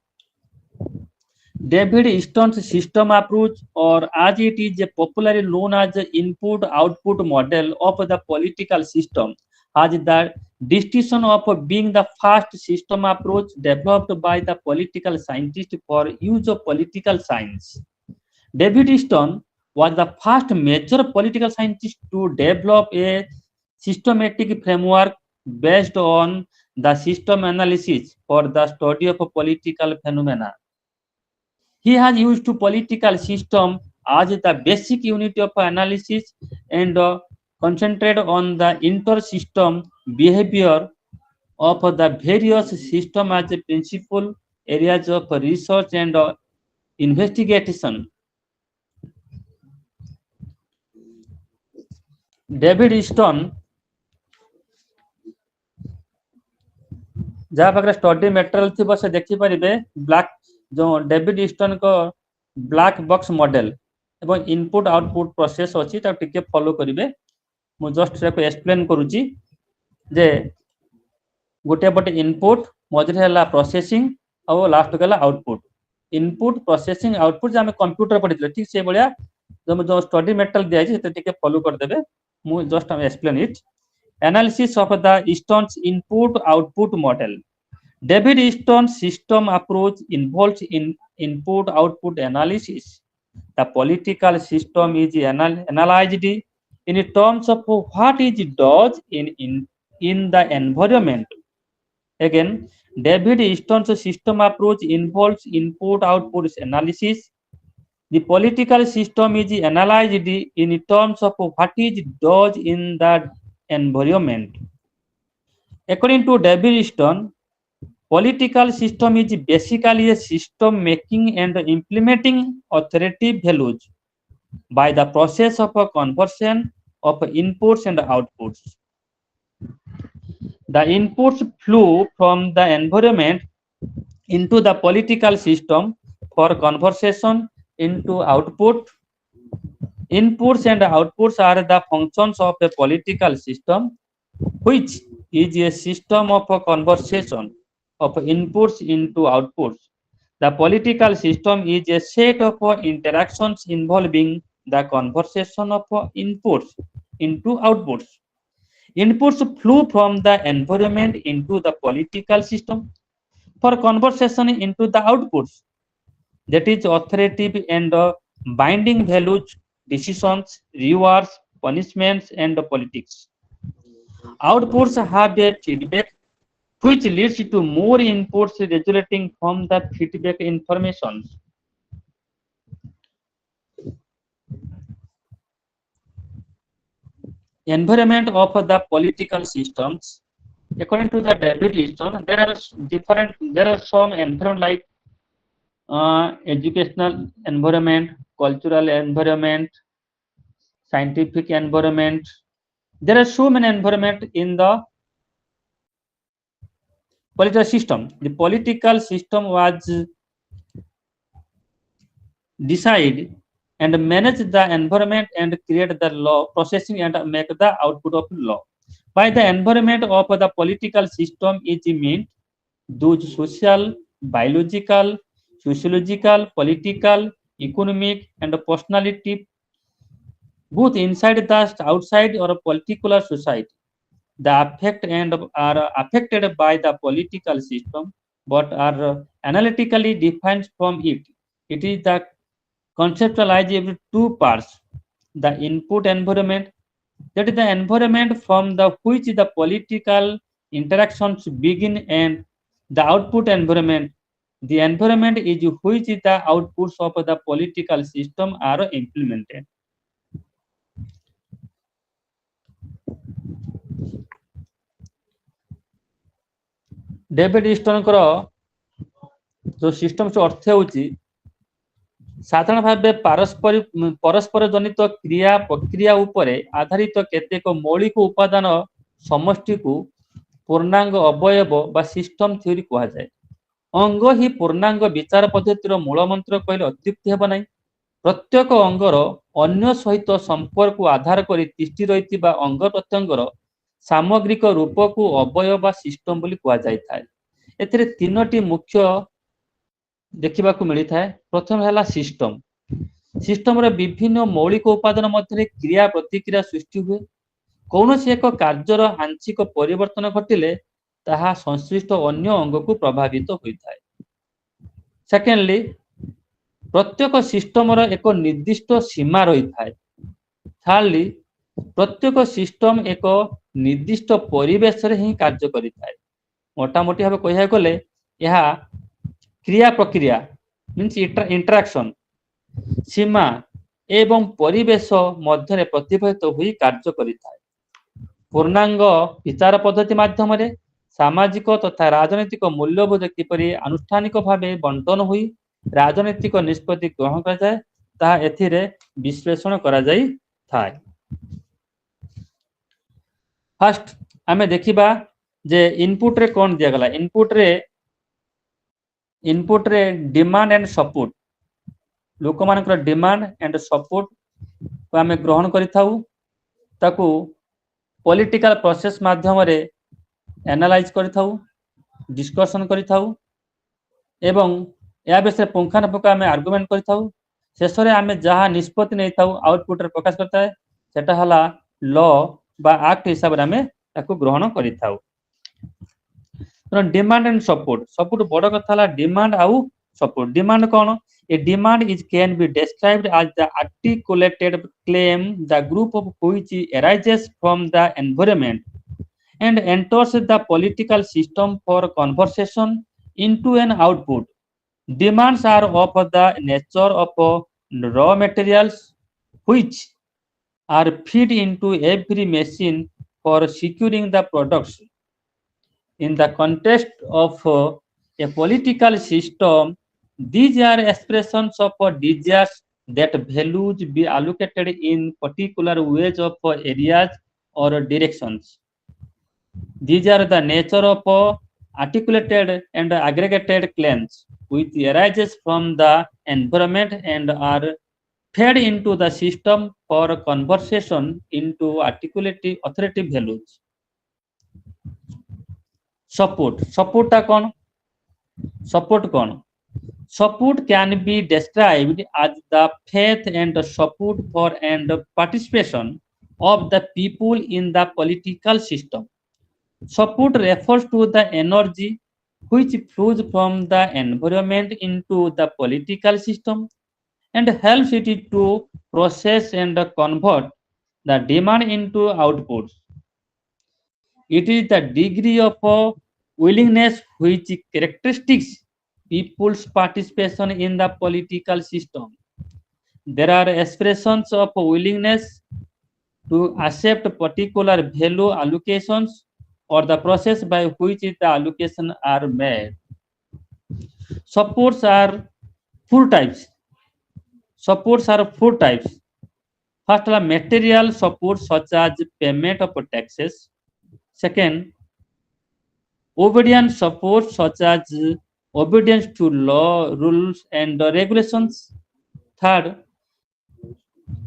[SPEAKER 1] system approach, or as it is popularly known as the input-output model of the political system, has the distinction of being the first system approach developed by the political scientist for use of political science. David Easton was the first major political scientist to develop a systematic framework based on the system analysis for the study of political phenomena. He has used political system as the basic unit of analysis and concentrated on the inter-system behavior of the various systems as a principal areas of research and investigation. David Easton जहाँ पाखे study material थी से देखिपारे black जो David Easton को black box model एवं input output process अच्छी टिके follow करेंगे मु जस्ट एक्सप्लेन करुच्ची जे गोटे पटे इनपुट मझे है प्रोसेसिंग और लास्ट गला आउटपुट इनपुट प्रोसेसिंग आउटपुट जो आम कंप्यूटर पढ़ी ठीक से भाया जो स्टडी मेटेरियल दिखाई फॉलो करदे मु just explain it analysis of the Easton's input-output model. David Easton's system approach involves input-output analysis. The political system is analyzed in terms of what it does in the environment. Again, David Easton's system approach involves input-output analysis. The political system is analyzed in terms of what it does in the environment. According to David Easton, political system is basically a system making and implementing authoritative values by the process of a conversion of inputs and outputs. The inputs flow from the environment into the political system for conversion into output. Inputs and outputs are the functions of a political system, which is a system of a conversion of inputs into outputs. The political system is a set of interactions involving the conversion of inputs into outputs. Inputs flow from the environment into the political system for conversion into the outputs, that is authoritative and binding values, decisions, rewards, punishments, and politics. Outputs have a feedback which leads to more inputs resulting from the feedback information. Environment of the political systems. According to the David Easton, there are some environment like educational environment, cultural environment, scientific environment. There are so many environment in the political system. The political system was decide and manage the environment and create the law, processing and make the output of law. By the environment of the political system is meant those social, biological, sociological, political, economic, and personality, both inside the outside or a particular society. The affect and are affected by the political system, but are analytically defined from it. It is the conceptualized in two parts: the input environment, that is the environment from the which the political interactions begin, and the output environment, the environment is which the outputs of the political system are implemented. David Easton जो system अर्थ होची साधारण भाव परस्पर जनित क्रिया प्रक्रिया उपरे आधारित केतेक मौलिक उपादान समष्टि को पूर्णांग अवयव बा सिस्टम थ्योरी कहा जाए। अंग ही पूर्णांग विचार पद्धतिर मूल मंत्र कहले अत्युक्ति हेब नाही। प्रत्येक अंगर अन्य सहित संपर्क को आधार करी तिष्ठि रहितिबा अंग प्रत्यंगर सामग्रिक रूप को अवयव बा सिस्टम बोली कहा जाय थाए। एथिरे तीनोटी मुख्य देखा मिली था। प्रथम है सिस्टम। सिस्टम रे विभिन्न मौलिक उपादान मध्य क्रिया प्रतिक्रिया सृष्टि हुए। कौन एक कार्यर आंशिक परिवर्तन घटिले ताहा संश्लिष्ट अन्य अंग को प्रभावित होता है। सेकेंडली प्रत्येक सिस्टम एक निर्दिष्ट सीमा रही है। थर्डली प्रत्येक सिस्टम एक निर्दिष्ट परिवेश रे ही कार्य करिଥାଏ। मोटामोटी भाव कहिया गले यह क्रिया प्रक्रिया मीन्स इंटरैक्शन सीमा एवं परिवेश मध्य प्रतिफलित हुई कार्य करिଥାଏ। पूर्णांग विचार पद्धति माध्यम सामाजिक तथा राजनैतिक मूल्यबोध किपरि आनुष्ठानिक भाव बंटन हुई राजनैतिक निष्पत्ति ग्रहण करा जाए ताहा एथिरे विश्लेषण करा जाई थाए। फर्स्ट आमे देखिबा जे इनपुट रे कोन दिया गला। इनपुट रे डिमांड एंड सपोर्ट लोक मानकर डिमांड एंड सपोर्ट को आमे ग्रहण करि थाउ ताकू पॉलिटिकल प्रोसेस माध्यम रे एनालाइज करि थाउ डिस्कशन करि थाउ एवं या विषय पुंखानुपुंख आमे आर्गुमेंट करि थाउ। शेष रे आमे जहा निष्पत्ति नै थाउ आउटपुट रे प्रकाश करता है सेटा हला लॉ बा एक्ट हिसाब रे आमे ताकू ग्रहण करि थाउ। डिमांड एंड सपोर्ट सबुठ बड़ कथा हला डिमांड आउ सपोर्ट। डिमांड कौन? A demand is can be described as the articulated claim the group of which arises from the environment and enters the political system for conversion into an output. Demands are of the nature of raw materials which are fed into every machine for securing the products. In the context of a political system, these are expressions of desires that values be allocated in particular ways of areas or directions. These are the nature of articulated and aggregated claims which arises from the environment and are fed into the system for conversion into articulated authoritative values. Support टा कौन? Support can be described as the faith and support for and participation of the people in the political system. Support refers to the energy which flows from the environment into the political system and helps it to process and convert the demand into outputs. It is the degree of willingness which characteristics people's participation in the political system. There are expressions of willingness to accept particular value allocations or the process by which the allocations are made. Supports are four types. First, material support such as payment of taxes. Second, obedience support such as obedience to law, rules, and regulations. Third,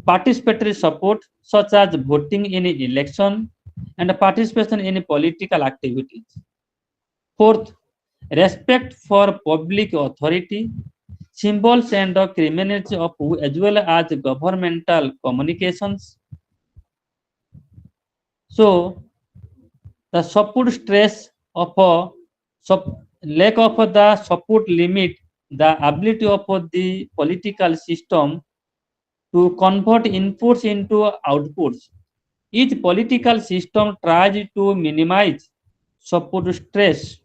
[SPEAKER 1] participatory support such as voting in election and participation in political activities. Fourth, respect for public authority, symbols and criminality of as well as governmental communications. So, the support stress of lack of the support limit the ability of the political system to convert inputs into outputs. Each political system tries to minimize support stress.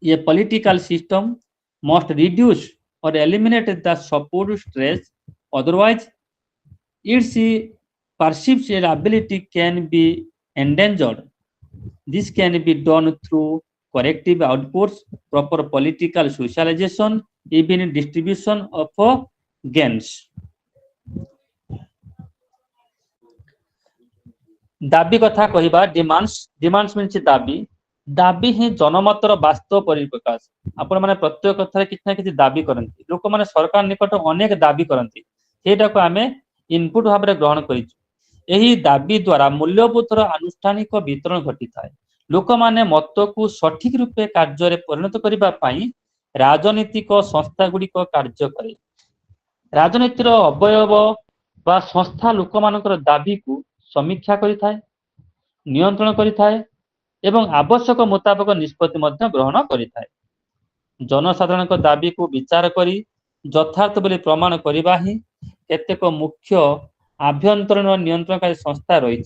[SPEAKER 1] A political system must reduce or eliminate the support stress, otherwise its perceived ability can be endangered. This can be done through corrective outputs, proper political socialization, even distribution of gains. दाबी कथा कहवा demands means दाबी दाबी ही जनमतर वास्तव परिप्रकाश आपण माने प्रत्येक कथा किछि ना किछि दाबी करंती लोक माने सरकार निकट अनेक दाबी करंती सेटा को आमे इनपुट भाव में ग्रहण करिछु एही दाबी द्वारा मूल्यबोधर आनुष्ठानिक वितरण घटी थाए लोक माने मत को सठिक रूपे कार्य रे परिणत करिबा पई राजनीतिक संस्था गुडी को कार्य करे राजनीतिर अवयव बा संस्था लोक मानकर दाबी को समीक्षा करिथाए नियंत्रण करिथाए एवं आवश्यक मुताबक निष्पत्ति मध्य ग्रहण करिथाए जनसाधारण दाबी को विचार करी यथार्थ बोली प्रमाण करबा ही केतेक मुख्य आभ्यंतरण नियंत्रणकारी संस्था रही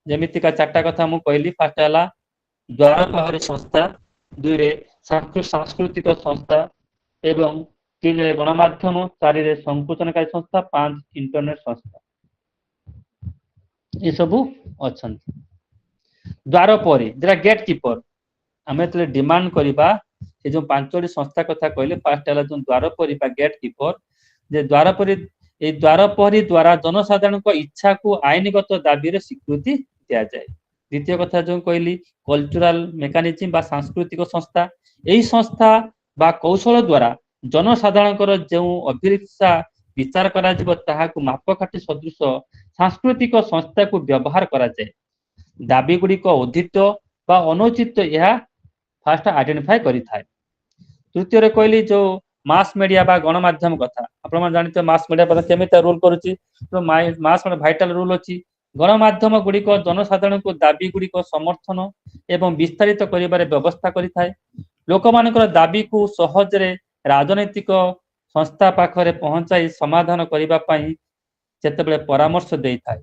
[SPEAKER 1] जेमिति का चारटा कथा मु कहली फास्ट हला द्वार प्रहरी संस्था दुई रे सांस्कृतिक संस्था एवं तीन रे गणमाध्यम चार रे संकुचनकारी संस्था पांच इंटरनेट संस्था ये सब अछंती द्वार पर जरा गेट कीपर आमे तले डिमांड करबा से जो पांचटी संस्था कथा कहले फास्ट हला जो द्वार पर बा गेट कीपर जे द्वार पर ए द्वार प्रहरी द्वारा जनसाधारण को इच्छा को आईनगत दाबी रे स्वीकृति दिया जाए द्वितीय कथा जो कहली कल्चरल मेकानिज्म बा सांस्कृतिक संस्था एही संस्था बा कौशल द्वारा जनसाधारण जो अभिलाषा विचार करा जिवो ताहा को मापकाठी सदृश सांस्कृतिक संस्था को व्यवहार करा जाए दाबी गुडी को उदित बा अनुचित यह फास्ट आइडेंटिफाई करि थाए तृतीय रे कहली जो मास मीडिया बा गणमाध्यम कथा आपण मान जानिते मास मीडिया पर केमिता रूल करूची तो मास में भाइटल रूल अछि गणमाध्यम गुडी को जनसाधारण को दाबी गुडी को समर्थन एवं विस्तारित करिबारे व्यवस्था करि थाए लोक मानकर दाबी को सहज रे राजनीतिक संस्था पाखरे पहुंचाई समाधान करिबा पई जेतेबेले परामर्श देई थाए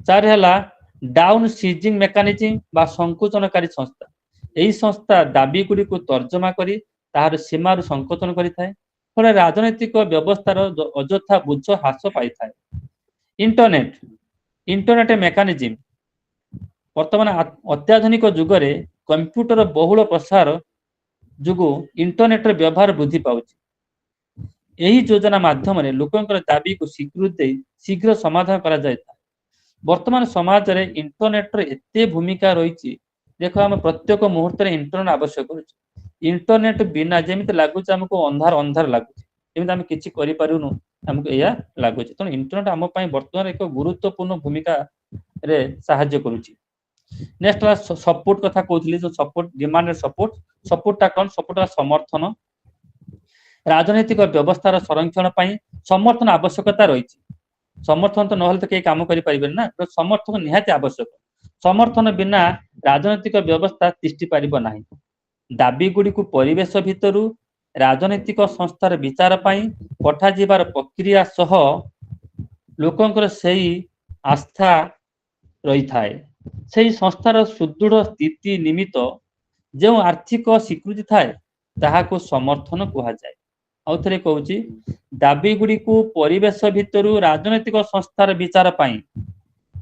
[SPEAKER 1] चार हला डाउन सीजिंग मेकानिज्म बा संकुचनकारी संस्था एही संस्था दाबी गुडी को तर्जमा करी तार सीमा रु संकोचन करि थाए फले राजनीतिक व्यवस्थार अजथा बुझ ह्रास पाई थाए इंटरनेट मेकानिज्म वर्तमान अत्याधुनिक युग रे कंप्यूटर बहुल प्रसार जुगु इंटरनेट रे व्यवहार वृद्धि पाउची एही योजना माध्यम रे लोकंकर दाबी को स्वीकृति दे शीघ्र समाधान करा जाय वर्तमान समाज रे इंटरनेट रे एते भूमिका रही देखो हम प्रत्येक मुहूर्त रे इंटरनेट आवश्यक होची इंटरनेट बिना जेमिति लागुच हमको अंधार अंधार लागुच जेमिति हम किछि करि पारुनु हमको एया लागुच त इंटरनेट हम पई वर्तमान एक गुरुत्वपूर्ण भूमिका रे सहाय्य करूची नेक्स्ट ला सपोर्ट कथा कहउतली जो सपोर्ट डिमांड सपोर्ट ता कोन सपोर्ट समर्थन राजनीतिक व्यवस्थार संरक्षण पई समर्थन आवश्यकता रही समर्थन तो नहले तो के काम करि परिबेन ना तो समर्थन निहाती आवश्यक समर्थन बिना राजनीतिक व्यवस्था तिष्टि पारिबो नाही दाबी गुडी को परिवेश भितरु राजनीतिक संस्थार विचार पई पठा जिबार प्रक्रिया सह लोकंकर सेही आस्था रही थाए सेही संस्थार सुदृढ़ स्थिति निमित्त जो आर्थिक स्वीकृति थाए ताहा को समर्थन कहा जाए आउथरे कहूची दाबी गुडी को परिवेश भितरु राजनीतिक संस्थार विचार पई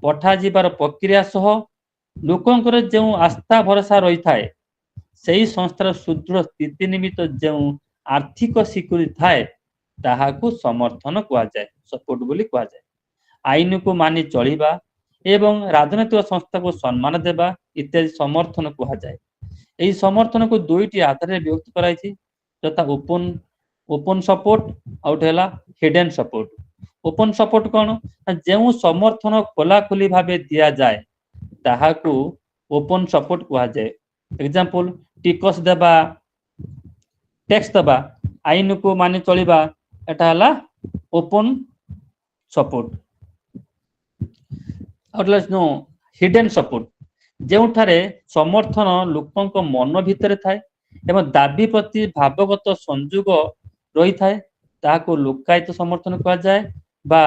[SPEAKER 1] पठा जिबार प्रक्रिया सह लोकंकर जो आस्था भरोसा रही थाए सेही संस्थार सुदृढ़ स्थिति निमित्त जो आर्थिक स्वीकृति थाए ताहा को समर्थन कहा जाए सपोर्ट बोली कहा जाए आईन को मानि चलिबा एवं राजनीतिक संस्था को सम्मान देबा इत्यादि समर्थन कहा जाए एही समर्थन को दुईटी आधार रे विभक्त कराइछि तथा ओपन सपोर्ट आउट हैला हिडन सपोर्ट ओपन सपोर्ट कोन जेउ समर्थन खोला खोली भाबे दिया जाए ताहा को ओपन सपोर्ट कहा जाए एग्जांपल टिकस देबा टैक्स देबा आईन को मानि चलिबा एटा हला ओपन सपोर्ट और नो हिडन सपोर्ट जेउठारे समर्थन लोकंक मन भितर थाए एवं दाबी प्रति भावगत संयोग रही थाए ताको लोकायत समर्थन कहा जाए बा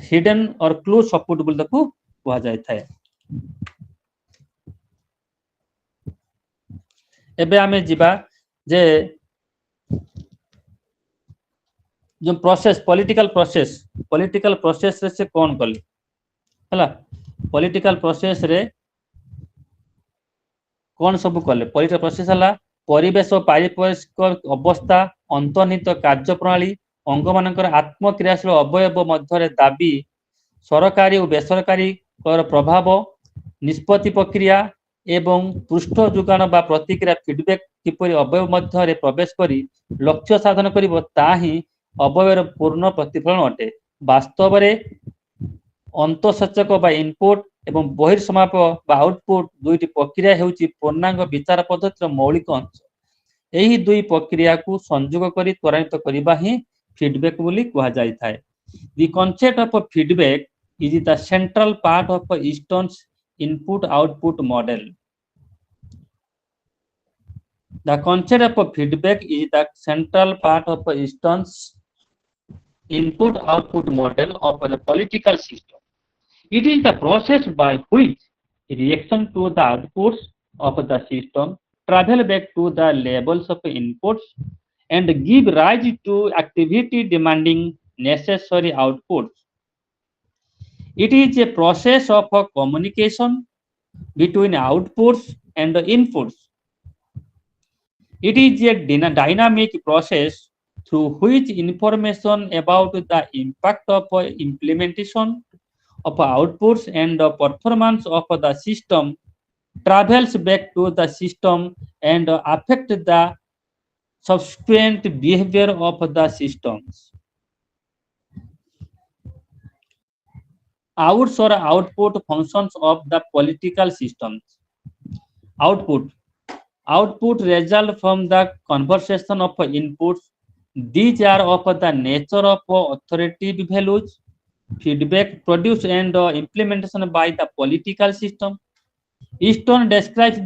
[SPEAKER 1] हिडन और क्लोज सपोर्ट बोल ताको कहा जाय थाए एबे आमे जिबा जे जो प्रोसेस पॉलिटिकल प्रोसेस रे से कौन कले हला पॉलिटिकल प्रोसेस रे कौन सब कले पॉलिटिकल प्रोसेस हला परिवेश पारिपार्श्विक अवस्था अंतर्निहित कार्यप्रणाली अंगमानकर आत्मक्रियाशील अवयव मध्य दाबी सरकारी और बेसरकारी प्रभाव निष्पत्ति प्रक्रिया एवं पृष्ठ जोगाण बा प्रतिक्रिया फीडबैक किपरि अवयव मध्य प्रवेश करी लक्ष्य साधन करिवो ताही अवयवर पूर्ण प्रतिफलन अटे। वास्तव में अंतःसूचक बा इनपुट एवं बहिर्समाप बा आउटपुट दुईटी प्रक्रिया हेउची पूर्णांग विचार पद्धतिर मौलिक अंश। एही दुई प्रक्रिया को संयोग करी त्वरान्वित करिबा ही फीडबैक बोली कहा जायथाय। The concept of a feedback is the central part of Easton's input-output model. The concept of a feedback is the central part of Easton's input-output model of a political system. It is the process by which reaction to the outputs of the system travel back to the levels of inputs and give rise to activity demanding necessary outputs. It is a process of communication between outputs and inputs. It is a dynamic process through which information about the impact of implementation of outputs and the performance of the system travels back to the system and affect the subsequent behavior of the systems. Outs or output functions of the political systems. Output result from the conversation of inputs. These are of the nature of authoritative values, feedback produced and implementation by the political system. Easton describes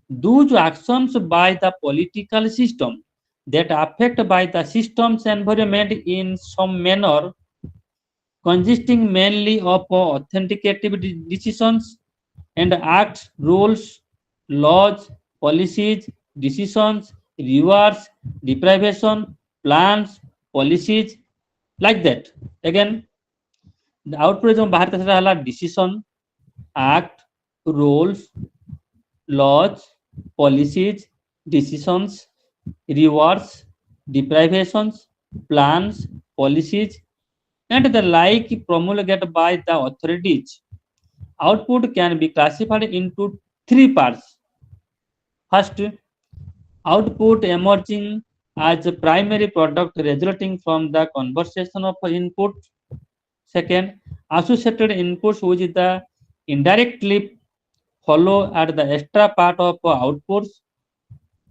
[SPEAKER 1] those actions by the political system that affect by the system's environment in some manner, consisting mainly of authenticative decisions and acts, rules, laws, policies, decisions, rewards, deprivation, plans, policies, like that. Again, the output जो बाहर का हला decision, act, rules, laws, policies, decisions, rewards, deprivations, plans, policies, and the like promulgated by the authorities. Output can be classified into three parts. First, output emerging as a primary product resulting from the conversation of input. Second, associated inputs which the indirectly follow at the extra part of outputs.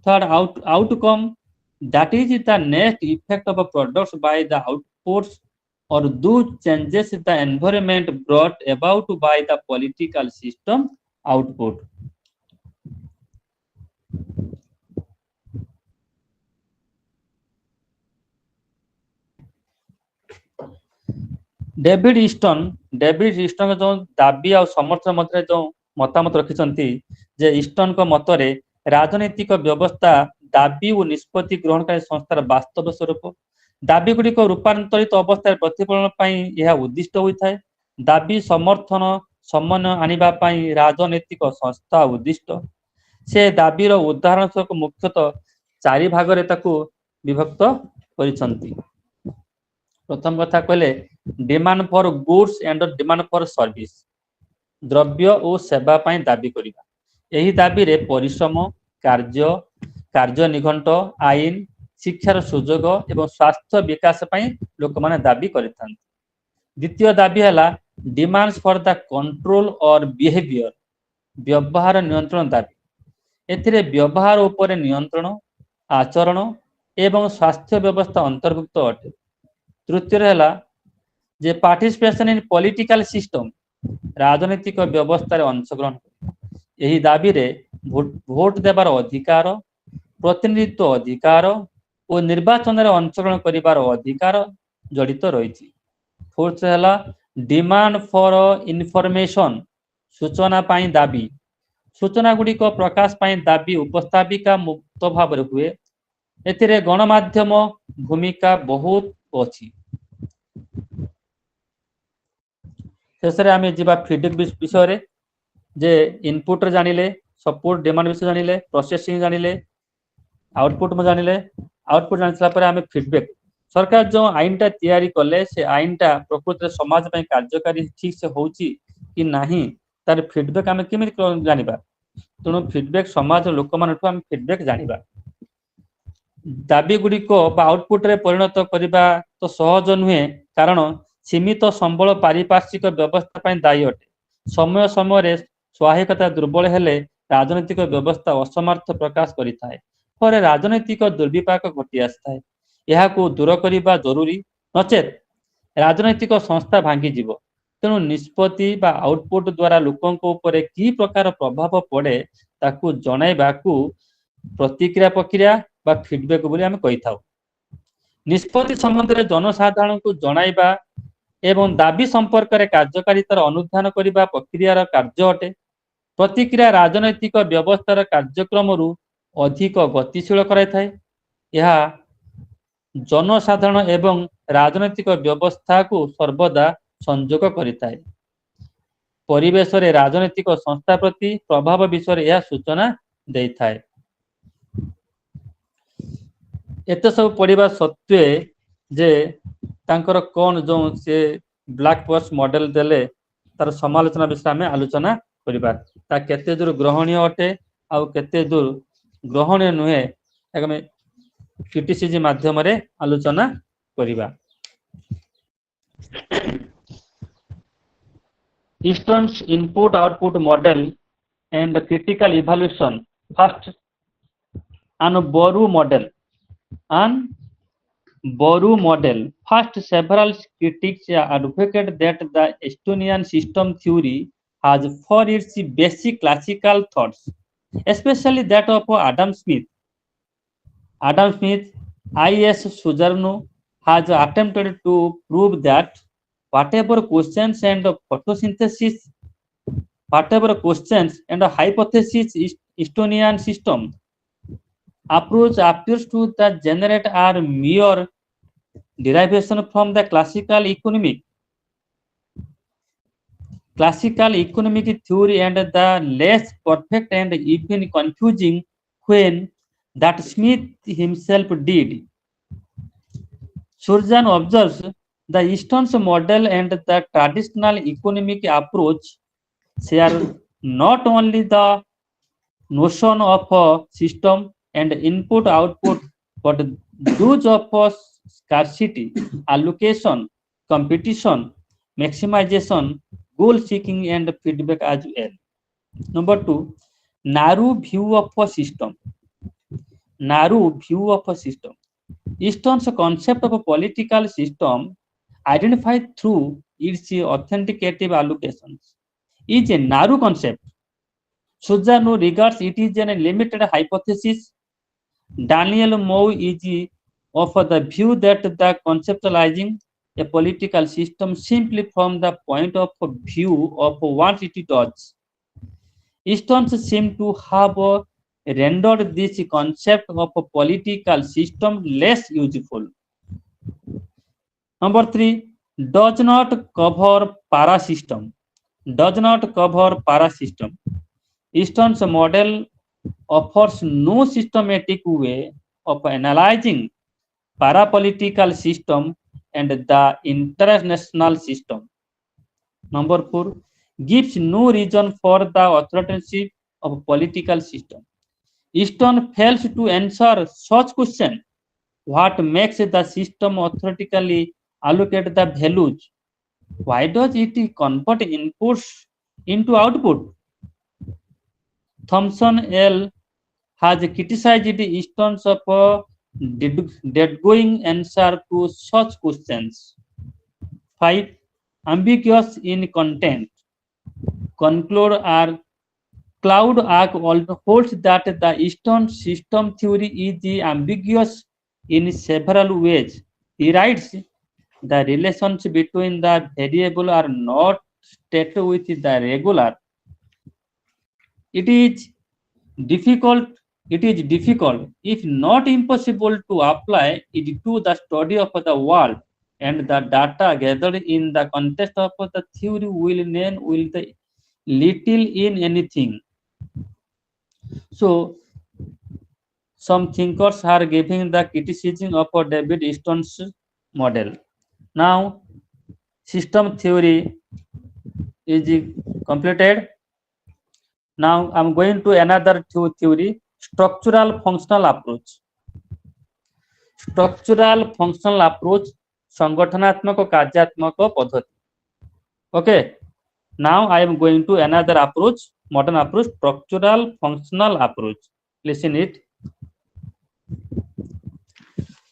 [SPEAKER 1] Third, outcome, that is the net effect of products by the outputs or those changes in the environment brought about by the political system output. David Easton जो दाबी आ समर्थन मध्य जो मतामत रखिछंती जे Easton को मतरे राजनीतिक व्यवस्था दाबी और निष्पत्ति ग्रहणकारी संस्थार वास्तव स्वरूप दाबी गुड़िक रूपांतरित अवस्था प्रतिफलन पाई यह उद्दिष्ट होइथाय। दाबी समर्थन समन्वय आनिबा पाई राजनीतिक संस्था उद्दिष्ट। से दाबीर उदाहरण स्वरूप मुख्यतः चारि भागरे ताकू विभक्त करिसंती। प्रथम कथा कहले demand for goods and demand for service, द्रव्य और सेवा पाई दाबी करिबा। एही दाबी रे परिश्रम, कार्य निघंट, आईन, शिक्षार सुजोग एवं स्वास्थ्य विकास पाई लोक माने दाबी करिथान। द्वितीय दाबी हला डिमांड्स फॉर द कंट्रोल और बिहेवियर, व्यवहार नियंत्रण दाबी। एथिरे व्यवहार ऊपर नियंत्रण, आचरण एवं स्वास्थ्य व्यवस्था अंतर्भुक्त अटे। तृतीय हला जे पार्टिसिपेशन इन पॉलिटिकल सिस्टम, राजनीतिक व्यवस्था रे अंशग्रहण। एही दाबी रे भोट देबार अधिकार, प्रतिनिधित्व अधिकार और निर्वाचन रे अंशग्रहण करिबार अधिकार जड़ित रहिछि। फोर्थ हला डिमांड फॉर इनफॉरमेशन, सूचना पाई दाबी। सूचना गुडी को प्रकाश पाई दाबी उपस्थापिका मुक्त भाव रे हुए। एथिरे गणमाध्यम भूमिका बहुत अछि। शेषरे आमे जिबा फीडबैक विषय रे जे इनपुट रे जानिले, सपोर्ट डिमांड विषय जानिले, प्रोसेसिंग जानिले, आउटपुट में जानिले आउटपुट जानि सारा परे आमे फीडबैक सरकार जो आईनटा तैयारी कले से आईनटा प्रकृत समाज में कार्यकारी ठीक से होउची कि नाही तार फीडबैक आमे केमिति जानिबा तेणु फीडबैक समाज लोक मानठू आमे फीडबैक जानिबा दाबी गुड़िक आउटपुट रे परिणत करने तो सहज नुहे कारण सीमित संबल पारिपार्श्विक व्यवस्था पर दायी अटे समय समय सहायकता दुर्बल हेले राजनैतिक व्यवस्था असमर्थ प्रकाश करिथाए फल राजनैतिक दुर्विपाक घटी आसए यह दूर करने जरूरी नचेत राजनैतिक संस्था भांगी तेणु निष्पत्ति बा आउटपुट द्वारा लोकों ऊपर कि प्रकार प्रभाव पड़े ताकू जनइबा प्रतिक्रिया प्रक्रिया बा फीडबैक बोली आमे कहि थाउ निष्पत्ति संबंध में जनसाधारण को जणाइबा एवं दाबी संपर्क में कार्यकारितार अनुधान करने प्रक्रियार कार्य अटे प्रतिक्रिया राजनैतिक व्यवस्थार कार्यक्रम अधिक गतिशील कराइथाए यह जनसाधारण एवं राजनैतिक व्यवस्था को सर्वदा संजोग करिथाए परिवेश रे राजनैतिक संस्था प्रति प्रभाव विषय यह सूचना देइथाए एत सब पढ़ा सत्वे जे तांकर कौन जो से ब्लैक बॉक्स मॉडल देले तार समालोचना विषय में आलोचना करबा ता केते दूर ग्रहणीय अटे आ केते दूर ग्रहणीय नुहे एकदम क्रिटिसिज्म माध्यम रे आलोचना करबा Eastern's input output model and critical evaluation first an Boru model. First, several critics advocate that the Estonian system theory has for its basic classical thoughts, especially that of Adam Smith. Adam Smith, I.S. Suzarno, has attempted to prove that whatever questions and photosynthesis, whatever questions and hypothesis Estonian system approach appears to the generate are mere derivation from the classical economic theory and the less perfect and even confusing when that Smith himself did. Surjan observes the Eastern's model and the traditional economic approach share not only the notion of a system and input output but those of scarcity, allocation, competition, maximization, goal seeking and feedback as well. Number 2, narrow view of a system. Eastern's concept of a political system identified through its authenticative allocations is a narrow concept. Suzano regards it is a limited hypothesis. Daniel Moe is of the view that the conceptualizing a political system simply from the point of view of what it does. Eastern's seem to have rendered this concept of a political system less useful. Number 3, does not cover parasystem. Eastern's model offers no systematic way of analyzing parapolitical system and the international system. Number 4, gives no reason for the authoritarianship of political system. Eastern fails to answer such question. What makes the system authentically allocate the values? Why does it convert inputs into output? Thompson L. has criticized Eastern's of dead-going answer to such questions. 5, ambiguous in content. Cloud Arc holds that the Eastern system theory is ambiguous in several ways. He writes, the relations between the variable are not stated with the regular. It is difficult, if not impossible, to apply it to the study of the world, and the data gathered in the context of the theory will the little in anything. So some thinkers are giving the criticism of David Easton's model. Now, system theory is completed. Now, I'm going to another theory, structural functional approach. Structural functional approach, संगठनात्मक कार्यात्मक पद्धति. Okay. Now I am going to another approach, modern approach, structural functional approach. Listen it.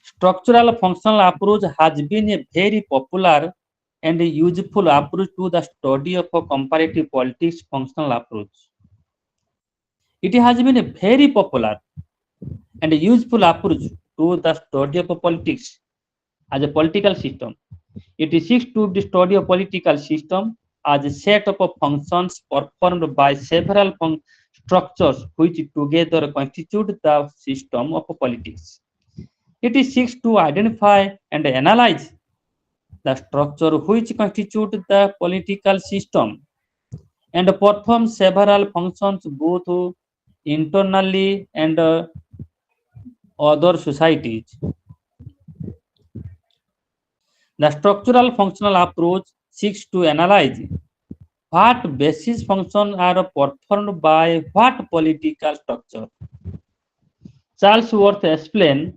[SPEAKER 1] Structural functional approach has been a very popular and useful approach to the study of comparative politics functional approach. It has been a very popular and useful approach to the study of politics as a political system. It seeks to the study of political system as a set of functions performed by several structures which together constitute the system of politics. It seeks to identify and analyze the structure which constitute the political system and perform several functions both internally and other societies. The structural functional approach seeks to analyze what basis functions are performed by what political structure. Charles Worth explained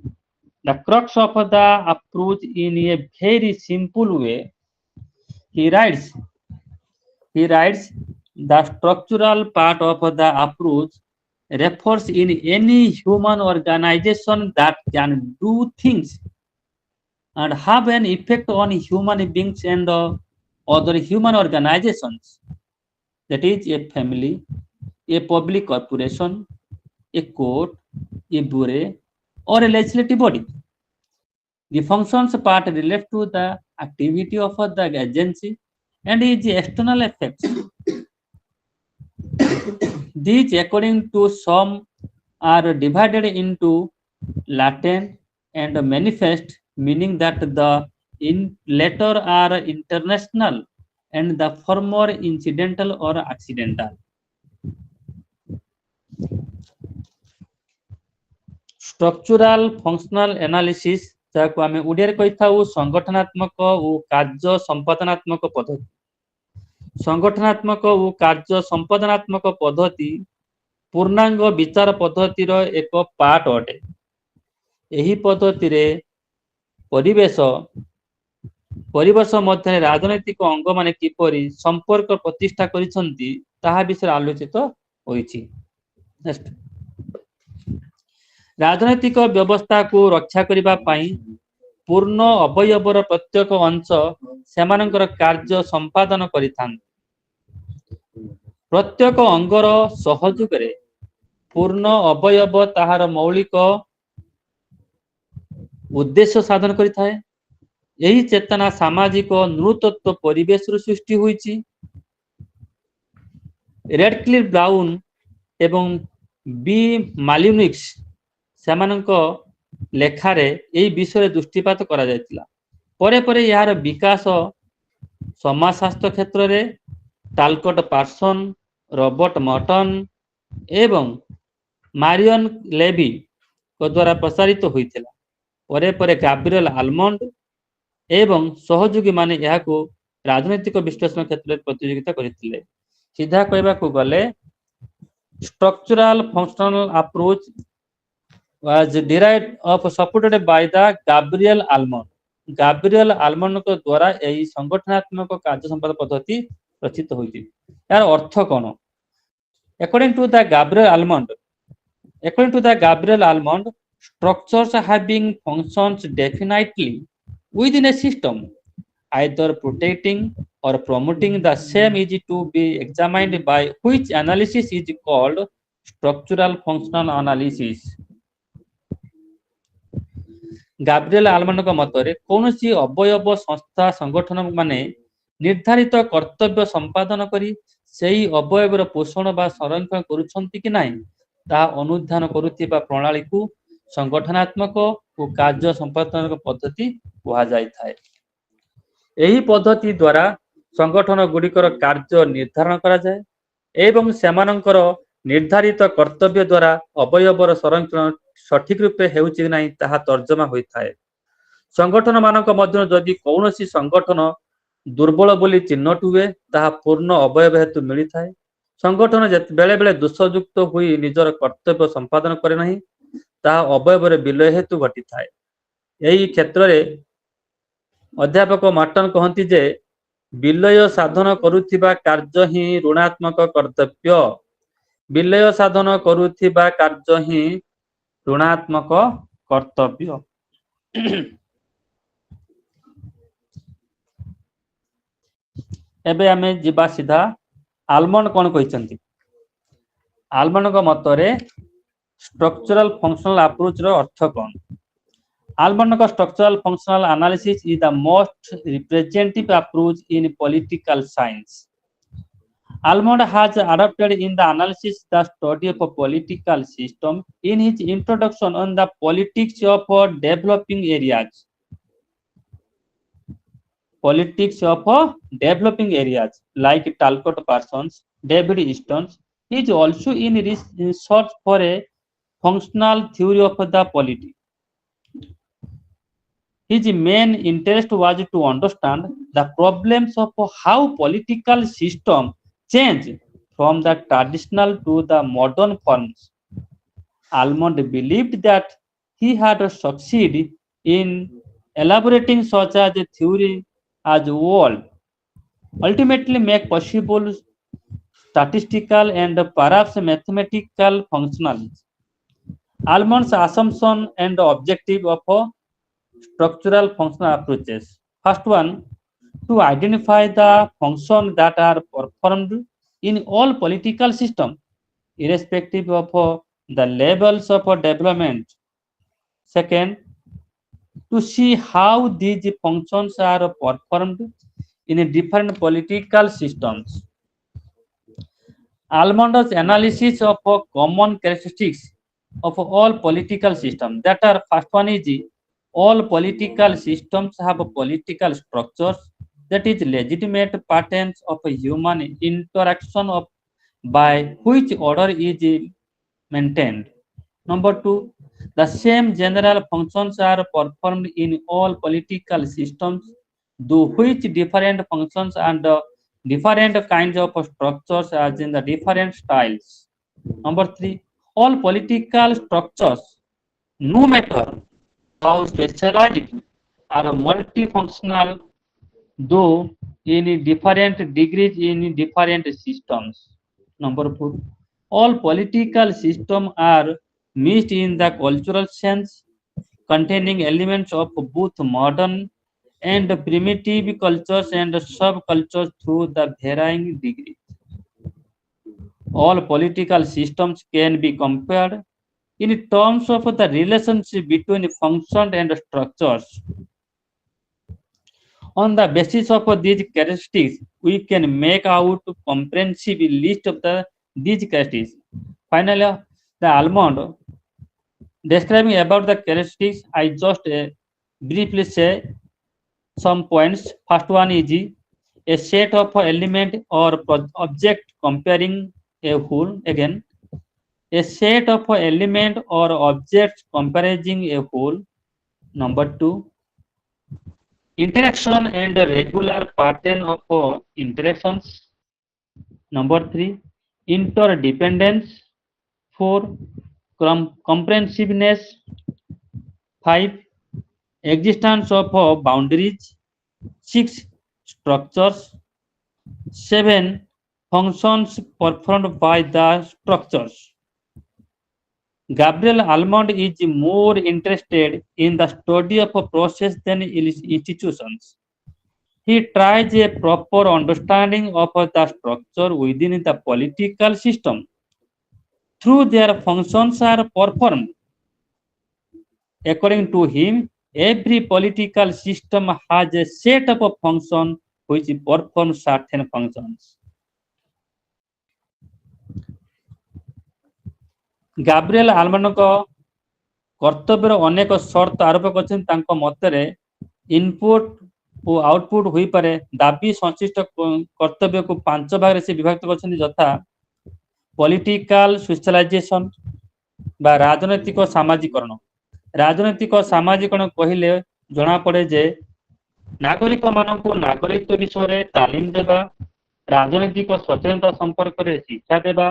[SPEAKER 1] the crux of the approach in a very simple way. He writes, the structural part of the approach refers in any human organization that can do things and have an effect on human beings and other human organizations. That is a family, a public corporation, a court, a bureau, or a legislative body. The functions part relates to the activity of the agency and its external effects. These, according to some, are divided into latent and manifest, meaning that the latter are international and the former incidental or accidental. Structural functional analysis ଯାହାକୁ ଆମେ ଓଡ଼ିଆରେ କହିଥାଉ ସଂଗଠନାତ୍ମକ ଓ କାର୍ଯ୍ୟ ସମ୍ପାଦନାତ୍ମକ ପଦ୍ଧତି. ସଂଗଠନାତ୍ମକ ଓ କାର୍ଯ୍ୟ ସମ୍ପାଦନାତ୍ମକ ପଦ୍ଧତି ପୂର୍ଣ୍ଣାଙ୍ଗ ବିଚାର ପଦ୍ଧତିର ଏକ ପାର୍ଟ ଅଟେ. ଏହି ପଦ୍ଧତିରେ ପରିବେଶ ମଧ୍ୟରେ ରାଜନୈତିକ ଅଙ୍ଗମାନେ କିପରି ସମ୍ପର୍କ ପ୍ରତିଷ୍ଠା କରିଛନ୍ତି ତାହା ବିଷୟରେ ଆଲୋଚିତ ହୋଇଛି. ରାଜନୈତିକ ବ୍ୟବସ୍ଥାକୁ ରକ୍ଷା କରିବା ପାଇଁ ପୂର୍ଣ୍ଣ ଅବୟବର ପ୍ରତ୍ୟେକ ଅଂଶ ସେମାନଙ୍କର କାର୍ଯ୍ୟ ସମ୍ପାଦନ କରିଥାନ୍ତି. ପ୍ରତ୍ୟେକ ଅଙ୍ଗର ସହଯୋଗରେ ପୂର୍ଣ୍ଣ ଅବୟବ ତାହାର ମୌଳିକ ଉଦ୍ଦେଶ୍ୟ ସାଧନ କରିଥାଏ. ଏହି ଚେତନା ସାମାଜିକ ନୃତତ୍ତ୍ୱ ପରିବେଶରୁ ସୃଷ୍ଟି ହୋଇଛି. ରେଡକ୍ଲିଫ୍ ବ୍ରାଉନ ଏବଂ ବି ମାଲିନିକ୍ସ ସେମାନଙ୍କ ଲେଖାରେ ଏହି ବିଷୟରେ ଦୃଷ୍ଟିପାତ କରାଯାଇଥିଲା. ପରେ ପରେ ଏହାର ବିକାଶ ସମାଜଶାସ୍ତ୍ର କ୍ଷେତ୍ରରେ ଟାଲକଟ ପାର୍ସନ, ରବର୍ଟ ମର୍ଟନ ଏବଂ ମାରିଅନ ଲେଭିଙ୍କ ଦ୍ୱାରା ପ୍ରସାରିତ ହୋଇଥିଲା. ପରେ ପରେ ଗାବ୍ରିଏଲ ଆଲମଣ୍ଡ ଏବଂ ସହଯୋଗୀମାନେ ଏହାକୁ ରାଜନୈତିକ ବିଶ୍ଳେଷଣ କ୍ଷେତ୍ରରେ ପ୍ରତିଯୋଗିତା କରିଥିଲେ. ସିଧା କହିବାକୁ ଗଲେ structural functional approach was derived of supported by the Gabriel Almond. Gabriel Almond को द्वारा यही संगठनात्मक कार्य संपादन पद्धति रचित होती. यार अर्थ कौन? According to the Gabriel Almond, structures having functions definitely within a system, either protecting or promoting the same, is to be examined, by which analysis is called structural functional analysis. Gabriel ଆଲମଣ୍ଡଙ୍କ ମତରେ କୌଣସି ଅବୟବ ସଂସ୍ଥା ସଂଗଠନ ମାନେ ନିର୍ଦ୍ଧାରିତ କର୍ତ୍ତବ୍ୟ ସମ୍ପାଦନ କରି ସେହି ଅବୟବର ପୋଷଣ ବା ସଂରକ୍ଷଣ କରୁଛନ୍ତି କି ନାହିଁ ତାହା ଅନୁଧ୍ୟାନ କରୁଥିବା ପ୍ରଣାଳୀକୁ ସଂଗଠନାତ୍ମକ ଓ କାର୍ଯ୍ୟ ସମ୍ପାଦନ ପଦ୍ଧତି କୁହାଯାଇଥାଏ. ଏହି ପଦ୍ଧତି ଦ୍ୱାରା ସଂଗଠନ ଗୁଡ଼ିକର କାର୍ଯ୍ୟ ନିର୍ଦ୍ଧାରଣ କରାଯାଏ ଏବଂ ସେମାନଙ୍କର निर्धारित कर्तव्य द्वारा अवयवर संरक्षण सठिक रूपे हेउछि नाही ताहा तर्जमा होइथाए। संगठन मानक मध्य जदि कौनसी संगठन दुर्बल बोली चिन्हट हुए ताहा पूर्ण अवयव हेतु मिली थाए। संगठन बेले बेले दोषयुक्त हुई निजर कर्तव्य संपादन करे नहीं ताहा अवयवर विलय हेतु घटी थाए। यही क्षेत्र में अध्यापक मार्टन कहती जे विलय साधन करुथिबा कार्य ही ऋणात्मक कर्तव्य। विलय साधन करुथिबा कार्य ही ऋणात्मक कर्तव्य। एबे आमे जिबा सीधा आलमंड कौन कहते। आलमंड मतरे स्ट्रक्चरल फंक्शनल अप्रोच रो अर्थ कौन। Almond structural functional analysis is the most representative approach in political science. Almond has adopted in the analysis the study of a political system in his introduction on the politics of developing areas. Politics of developing areas like Talcott Parsons, David Easton's is also in research for a functional theory of the polity. His main interest was to understand the problems of how political system change from the traditional to the modern forms. Almond believed that he had succeeded in elaborating such a theory as would ultimately make possible statistical and perhaps mathematical functionality. Almond's assumption and objective of structural functional approaches. First one, to identify the functions that are performed in all political systems, irrespective of the levels of development. Second, to see how these functions are performed in different political systems. Almond's analysis of common characteristics of all political systems. That are first one is all political systems have political structures, that is legitimate patterns of human interaction of by which order is maintained. Number two, the same general functions are performed in all political systems, though which different functions and different kinds of structures as in the different styles. Number three, all political structures, no matter how specialized, are multifunctional, though in different degrees in different systems. Number four, all political systems are mixed in the cultural sense, containing elements of both modern and primitive cultures and subcultures through the varying degrees. All political systems can be compared in terms of the relationship between functions and structures. On the basis of these characteristics, we can make out a comprehensive list of these characteristics. Finally, the Almond describing about the characteristics, I just briefly say some points. First one is a set of element or object comparing a whole. Again, a set of element or objects comparing a whole. Number two, interaction and regular pattern of interactions. Number three, interdependence. Four, comprehensiveness. Five, existence of boundaries. Six, structures. Seven, functions performed by the structures. Gabriel Almond is more interested in the study of a process than institutions. He tries a proper understanding of the structure within the political system through their functions are performed. According to him, every political system has a set of functions which perform certain functions. Gabriel Almond कर्तव्यर अनेक शर्त आरोप कर मतरे input और output हो पारे दाबी संश्लिष्ट कर्तव्य को 5 भाग से विभक्त कर यथा ପଲିଟିକାଲ ସ୍ପେଶାଲାଇଜେସନ ବା ରାଜନୈତିକ ସାମାଜିକରଣ। ରାଜନୈତିକ ସାମାଜିକରଣ କହିଲେ ଜଣାପଡ଼େ ଯେ ନାଗରିକମାନଙ୍କୁ ନାଗରିକ ବିଷୟରେ ତାଲିମ ଦେବା, ରାଜନୈତିକ ସଚେତନତା ସମ୍ପର୍କରେ ଶିକ୍ଷା ଦେବା,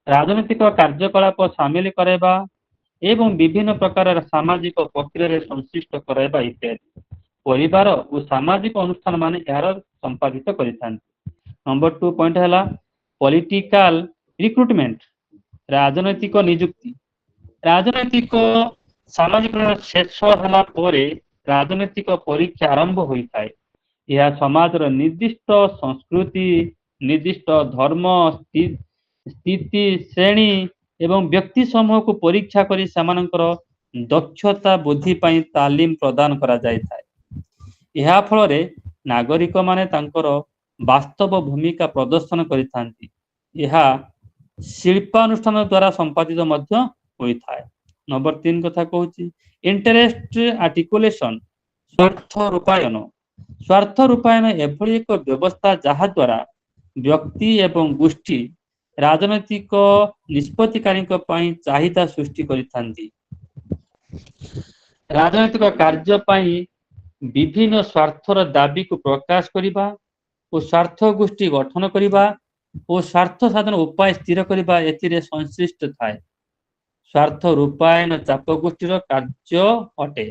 [SPEAKER 1] ରାଜନୈତିକ କାର୍ଯ୍ୟକଳାପ ସାମିଲ କରାଇବା ଏବଂ ବିଭିନ୍ନ ପ୍ରକାରର ସାମାଜିକ ପ୍ରକ୍ରିୟାରେ ସଂଶ୍ଳିଷ୍ଟ କରାଇବା ଇତ୍ୟାଦି। ପରିବାର ଓ ସାମାଜିକ ଅନୁଷ୍ଠାନ ମାନେ ଏହାର ସମ୍ପାଦିତ କରିଥାନ୍ତି। ନମ୍ବର 2 ପଏଣ୍ଟ ହେଲା ପଲିଟିକାଲ ରିକ୍ରୁଟମେଣ୍ଟ, ରାଜନୈତିକ ନିଯୁକ୍ତି। ରାଜନୈତିକ ସାମାଜିକ ଶେଷ ହେଲା ପରେ ରାଜନୈତିକ ପରୀକ୍ଷା ଆରମ୍ଭ ହୋଇଥାଏ। ଏହା ସମାଜର ନିର୍ଦ୍ଦିଷ୍ଟ ସଂସ୍କୃତି, ନିର୍ଦ୍ଦିଷ୍ଟ ଧର୍ମ, ସ୍ଥିତି, ଶ୍ରେଣୀ ଏବଂ ବ୍ୟକ୍ତି ସମୂହକୁ ପରୀକ୍ଷା କରି ସେମାନଙ୍କର ଦକ୍ଷତା ବୃଦ୍ଧି ପାଇଁ ତାଲିମ ପ୍ରଦାନ କରାଯାଇଥାଏ। ଏହା ଫଳରେ ନାଗରିକମାନେ ତାଙ୍କର ବାସ୍ତବ ଭୂମିକା ପ୍ରଦର୍ଶନ କରିଥାନ୍ତି। ଏହା ଶିଳ୍ପାନୁଷ୍ଠାନ ଦ୍ୱାରା ସମ୍ପାଦିତ ମଧ୍ୟ ହୋଇଥାଏ। ନମ୍ବର 3 କଥା କହୁଛି ଇଣ୍ଟରେଷ୍ଟ ଆର୍ଟିକୁଲେସନ, ସ୍ୱାର୍ଥ ରୂପାୟନ। ସ୍ୱାର୍ଥ ରୂପାୟନ ଏଭଳି ଏକ ବ୍ୟବସ୍ଥା ଯାହା ଦ୍ୱାରା ବ୍ୟକ୍ତି ଏବଂ ଗୋଷ୍ଠୀ ରାଜନୈତିକ ନିଷ୍ପତ୍ତିକାରୀଙ୍କ ପାଇଁ ଚାହିଦା ସୃଷ୍ଟି କରିଥାନ୍ତି। ରାଜନୈତିକ କାର୍ଯ୍ୟ ପାଇଁ ବିଭିନ୍ନ ସ୍ୱାର୍ଥର ଦାବିକୁ ପ୍ରକାଶ କରିବା ଓ ସ୍ୱାର୍ଥ ଗୋଷ୍ଠୀ ଗଠନ କରିବା ଓ ସ୍ୱାର୍ଥ ସାଧନ ଉପାୟ ସ୍ଥିର କରିବା ଏଥିରେ ସଂଶ୍ଳିଷ୍ଟ ଥାଏ। ସ୍ୱାର୍ଥ ରୂପାୟନ ଚାପ ଗୋଷ୍ଠୀର କାର୍ଯ୍ୟ ଅଟେ।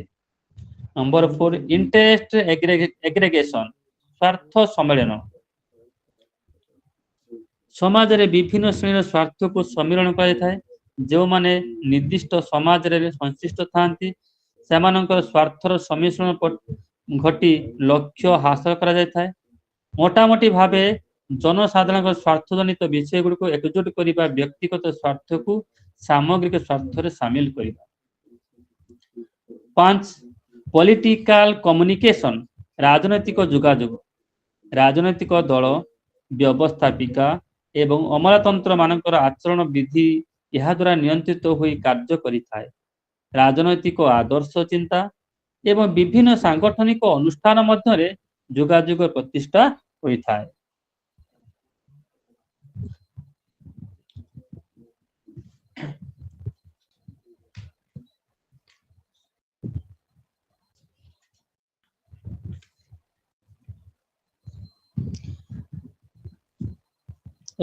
[SPEAKER 1] ନମ୍ବର 4 ଇଣ୍ଟରେଷ୍ଟ ଏଗ୍ରିଗେସନ, ସ୍ୱାର୍ଥ ସମ୍ମିଳନ। ସମାଜରେ ବିଭିନ୍ନ ଶ୍ରେଣୀର ସ୍ୱାର୍ଥକୁ ସମ୍ମିଳନ କରାଯାଇଥାଏ। ଯେଉଁମାନେ ନିର୍ଦ୍ଦିଷ୍ଟ ସମାଜରେ ସଂଶ୍ଳିଷ୍ଟ ଥାନ୍ତି ସେମାନଙ୍କର ସ୍ୱାର୍ଥର ସମ୍ମିଶ୍ରଣ ଘଟି ଲକ୍ଷ୍ୟ ହାସଲ କରାଯାଇଥାଏ। ମୋଟାମୋଟି ଭାବେ ଜନସାଧାରଣଙ୍କ ସ୍ୱାର୍ଥଜନିତ ବିଷୟଗୁଡ଼ିକୁ ଏକଜୁଟ କରିବା, ବ୍ୟକ୍ତିଗତ ସ୍ୱାର୍ଥକୁ ସାମଗ୍ରିକ ସ୍ୱାର୍ଥରେ ସାମିଲ କରିବା। 5 ପଲିଟିକାଲ କମ୍ୟୁନିକେସନ, ରାଜନୈତିକ ଯୋଗାଯୋଗ। ରାଜନୈତିକ ଦଳ, ବ୍ୟବସ୍ଥାପିକା ଏବଂ ଅମଲାତନ୍ତ୍ର ମାନଙ୍କର ଆଚରଣ ବିଧି ଏହା ଦ୍ୱାରା ନିୟନ୍ତ୍ରିତ ହୋଇ କାର୍ଯ୍ୟ କରିଥାଏ। ରାଜନୈତିକ ଆଦର୍ଶ ଚିନ୍ତା ଏବଂ ବିଭିନ୍ନ ସାଂଗଠନିକ ଅନୁଷ୍ଠାନ ମଧ୍ୟରେ ଯୋଗାଯୋଗ ପ୍ରତିଷ୍ଠା ହୋଇଥାଏ।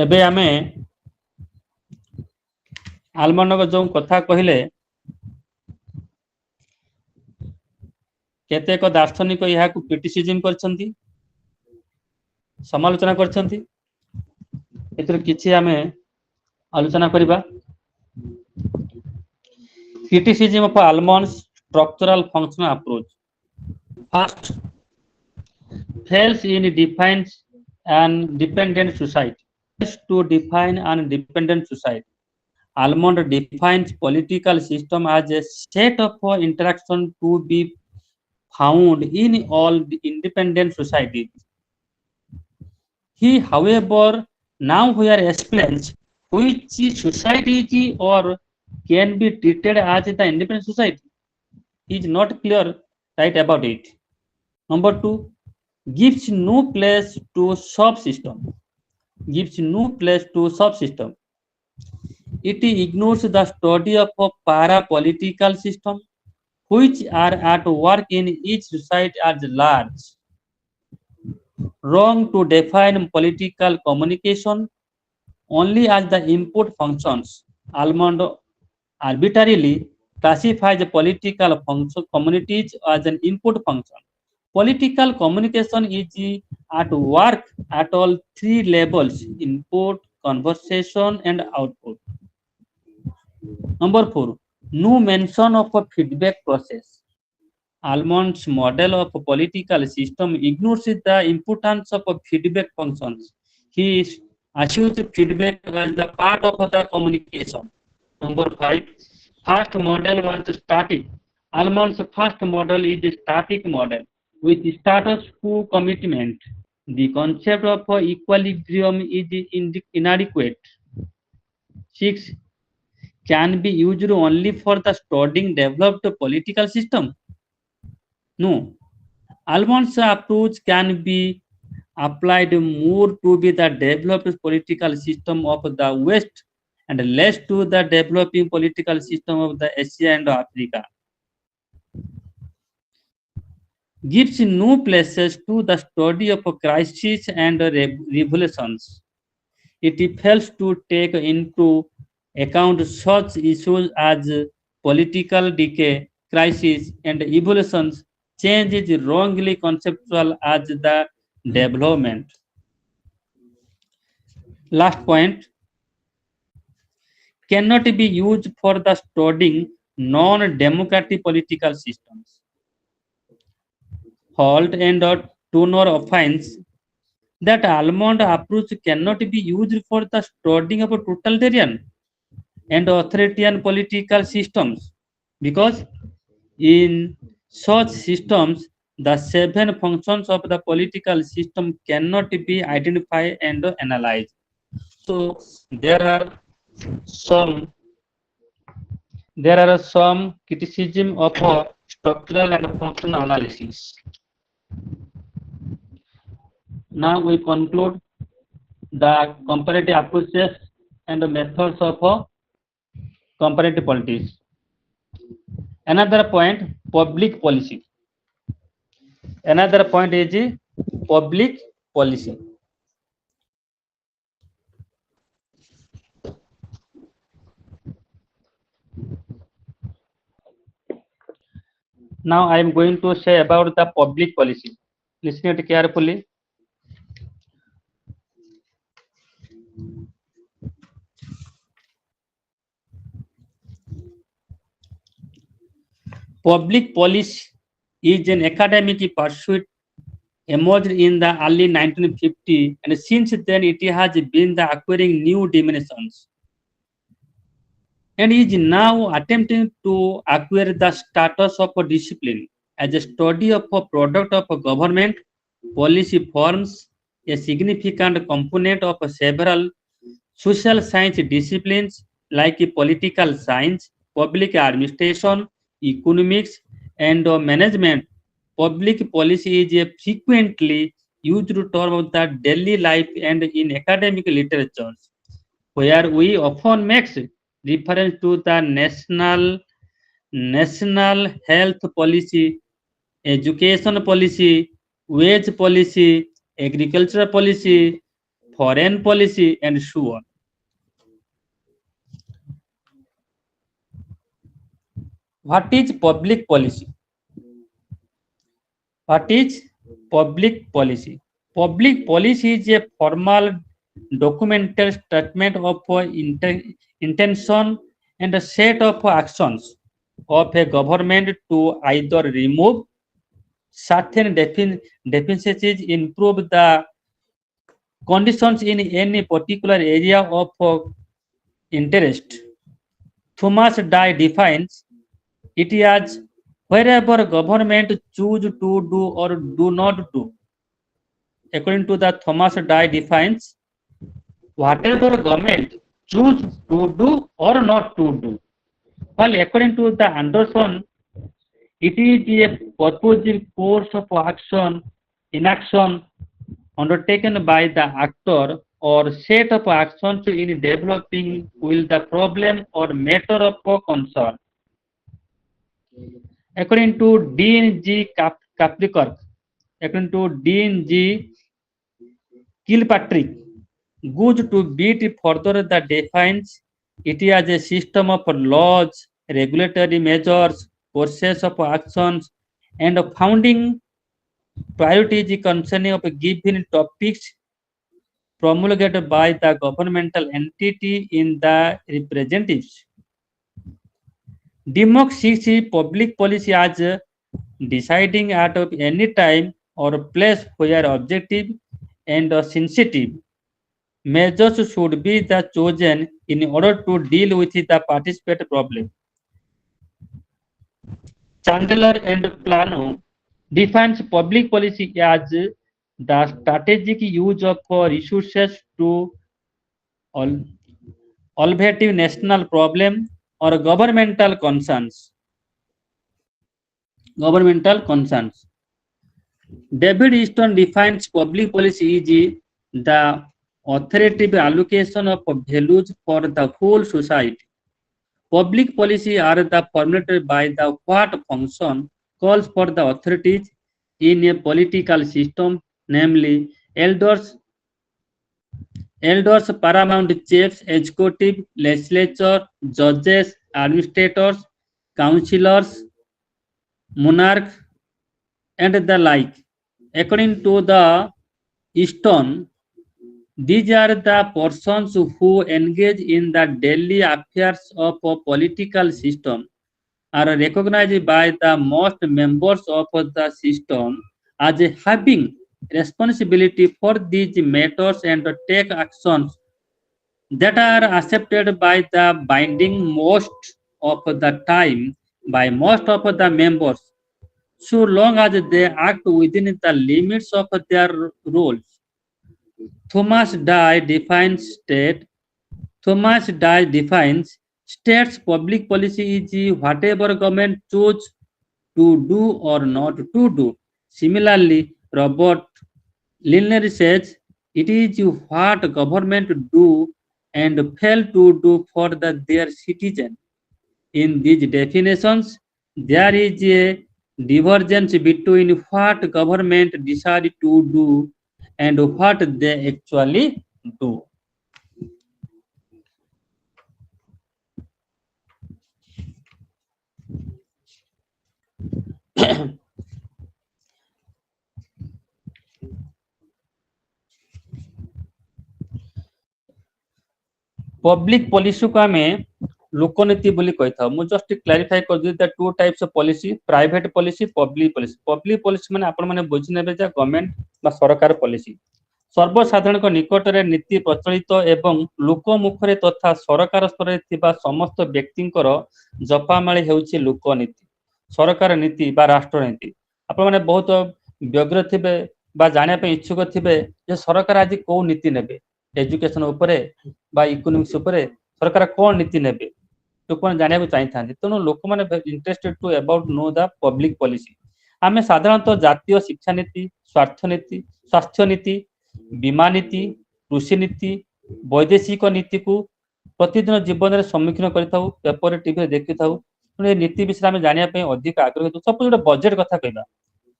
[SPEAKER 1] ଏବେ ଆମେ ଆଲମଣ୍ଡଙ୍କ ଯୋଉ କଥା କହିଲେ କେତେକ ଦାର୍ଶନିକ ଏହାକୁ କ୍ରିଟିସିଜମ କରିଛନ୍ତି, ସମାଲୋଚନା କରିଛନ୍ତି। ଏଥିରୁ କିଛି ଆମେ ଆଲୋଚନା କରିବା। Criticism of Almond's structural functional approach. First, fails in defines an dependent society. To define an dependent society, Almond defines political system as a set of interaction to be found in all independent societies. He, however, now here explains which society or can be treated as the independent society. He is not clear right about it. Number 2, gives no place to subsystem. Gives no place to subsystem. It ignores the study of a para-political system which are at work in each society at large. Wrong to define political communication only as the input functions. Almond arbitrarily classifies political communities as an input function. Political communication is at work at all 3 levels: input, conversation, and output. Number 4, no mention of a feedback process. Almond's model of a political system ignores the importance of a feedback functions. He assumes feedback as the part of the communication. Number 5, first model was static. Almond's first model is a static model with status quo commitment. The concept of equilibrium is inadequate. 6, can be used only for the studying developed political system. No, Almond's approach can be applied more to be the developed political system of the West and less to the developing political system of the Asia and Africa. Gives new places to the study of crises and revolutions. It fails to take into account such issues as political decay, crisis, and evolutions. Change is wrongly conceptual as the development. Last point, cannot be used for the studying non-democratic political systems. Holt and Tunor finds that Almond approach cannot be used for the studying of totalitarian and authoritarian political systems because in such systems the seven functions of the political system cannot be identified and analyzed. So some there are some criticism of structural and functional analysis. Now we conclude the comparative approaches and the methods of comparative politics. Another point, public policy. Another point is public policy. Now I am going to say about the public policy. Listen it carefully. Public policy is an academic pursuit emerged in the early 1950s, and since then it has been the acquiring new dimensions and is now attempting to acquire the status of a discipline as a study of a product of a government. Policy forms a significant component of several social science disciplines like political science, public administration, economics, and management. Public policy is a frequently used term of the daily life and in academic literature, where we often make reference to the national health policy, education policy, wage policy, agricultural policy, foreign policy, and so on. What is public policy? What is public policy? Public policy is a formal documented statement of intention and a set of actions of a government to either remove certain deficiencies, improve the conditions in any particular area of interest. Thomas Dye defines it as wherever government choose to do or do not do. According to the Thomas Dye defines, whatever government choose to do or not to do. While according to the Anderson, it is a purposive course of action, inaction undertaken by the actor or set of actions in developing with the problem or matter of concern. According to Dean G. Capricorn, according to Dean G. Kilpatrick, good to beat further that defines it as a system of laws, regulatory measures, courses of actions, and founding priorities concerning of given topics promulgated by the governmental entity in the representatives. Democracy sees public policy as deciding at any time or place where objective and sensitive measures should be the chosen in order to deal with the participant problem. Chandler and Plano defines public policy as the strategic use of resources to alleviate national problem or governmental concerns. Governmental concerns. David Easton defines public policy as the authoritative allocation of values for the whole society. Public policy are the formulated by the what function calls for the authorities in a political system, namely elders, paramount chiefs, executive, legislature, judges, administrators, councillors, monarchs, and the like. According to the Easton, these are the persons who engage in the daily affairs of a political system, are recognized by the most members of the system as having responsibility for these matters and take actions that are accepted by the binding most of the time by most of the members, so long as they act within the limits of their roles. Thomas Dye defines state. Thomas Dye defines state's public policy is whatever government choose to do or not to do. Similarly, Robert Lindner says it is what government do and fail to do for their citizens. In these definitions, there is a divergence between what government decide to do and what they actually do. Public policy को आमे लोकनीति बोली कही था मु just clarify कर दी the two types of policy private policy public policy माने आपण माने बुझि नेबे जे गवर्नमेंट बा सरकार पॉलिसी सर्वसाधारण निकट रे नीति प्रचलित एवं लोक मुखरे तथा सरकार स्तर थिबा समस्त व्यक्तिंकर जपामाळी हेउछि लोकनीति सरकार नीति बा राष्ट्र नीति आपण माने बहुत व्यग्र थिबे बा जाने पे इच्छुक थिबे जे सरकार आज को नीति नेबे एजुकेशन उपरे बा इकोनॉमिक्स उपरे सरकार कोन नीति नेबे लोक माने जानिया को चाहि थांती तेनु लोक माने interested to about know the public policy आमे साधारणतः जातीय शिक्षा नीति स्वास्थ्य नीति बीमा नीति कृषि नीति वैदेशिक नीति को प्रतिदिन जीवन में सम्मुखीन करिथाउ पेपर टीवी देखि थाउ ए नीति विषय आमे जानिया पे अधिक आग्रह सब जोटे बजेट कथा कहबा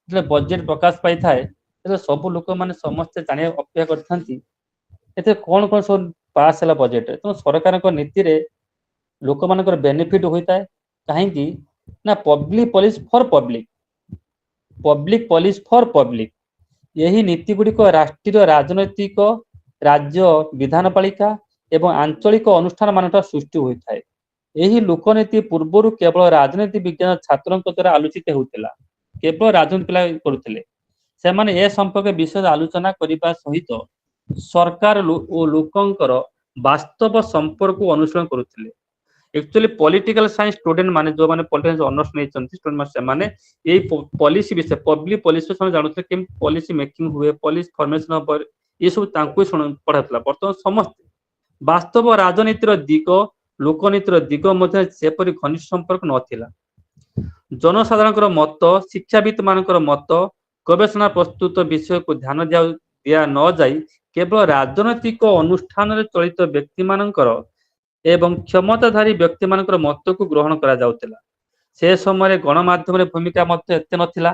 [SPEAKER 1] जे बजेट प्रकाश पाई थाए तो सब लोक माने समस्त जानिया अपेक्षा करथांती एते कोन कोन सब पास हला बजेट तो सरकार को नीति रे लोक मानकर बेनिफिट होइताय काहे कि ना public policy for public policy for public यही नीति गुड़िक राष्ट्रीय राजनैतिक राज्य विधानपालिका एवं आंचलिक अनुष्ठान मान सृष्टि होता है यही लोकनीति पूर्वर केवल राजनीति विज्ञान छात्रों द्वारा आलोचित होता केवल राजनीति पिला करुले से माने ए संपर्क विषय आलोचना करने सहित सरकार और लोकंकर वास्तव संपर्क को अनुसरण करुले एक्चुअली पॉलिटिकल साइंस स्टूडेंट माने जो माने पॉलिटिकल ऑनर्स नै चंती स्टूडेंट माने माने एई पॉलिसी विषय पब्लिक पॉलिसी से जानुते कि पॉलिसी मेकिंग हुए पॉलिसी फॉर्मेशन पर ये सब तांको सुन पढातला वर्तमान समस्त वास्तव राजनीतिर दिग लोकनीतिर दिग मध्ये सेपरि घनिष्ठ संपर्क नथिला जनसाधारणकर मत शिक्षाविद मानकर मत गवेषणा प्रस्तुत विषय को ध्यान दिया न जाई केवल राजनैतिक अनुष्ठान रे चलित व्यक्ति मानकर एवं क्षमताधारी व्यक्ति मानकर मत को ग्रहण करा जाउतिला से समय गणमाध्यम रे भूमिका मत एते नथिला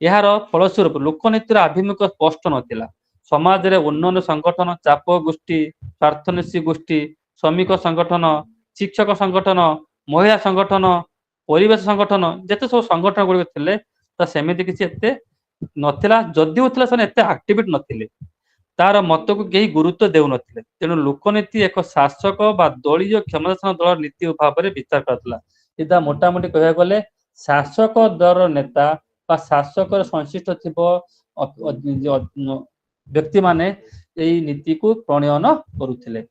[SPEAKER 1] यार फलस्वरूप लोकनीतिर आभिमुख्य स्पष्ट नथिला समाज रे उन्नयन संगठन चाप गोष्ठी स्वार्थनिशी गोष्ठी श्रमिक संगठन शिक्षक संगठन महिला संगठन परिवेश संगठन जते सब संगठन गुडी थिले त सेमिति किछि एते नथिला जदि होथिला सन एते एक्टिविटी नथिले तार मत को कहीं गुरुत्व देउ नथिले तेणु लोकनीति एक शासक बा दलीय क्षमतासीन दल नीति भाव में विचार करथला इदा मोटामोटी कहया गले शासक दल नेता बा शासक संश्लिष्ट थिबो व्यक्ति माने एई नीति को प्रणयन करुथिले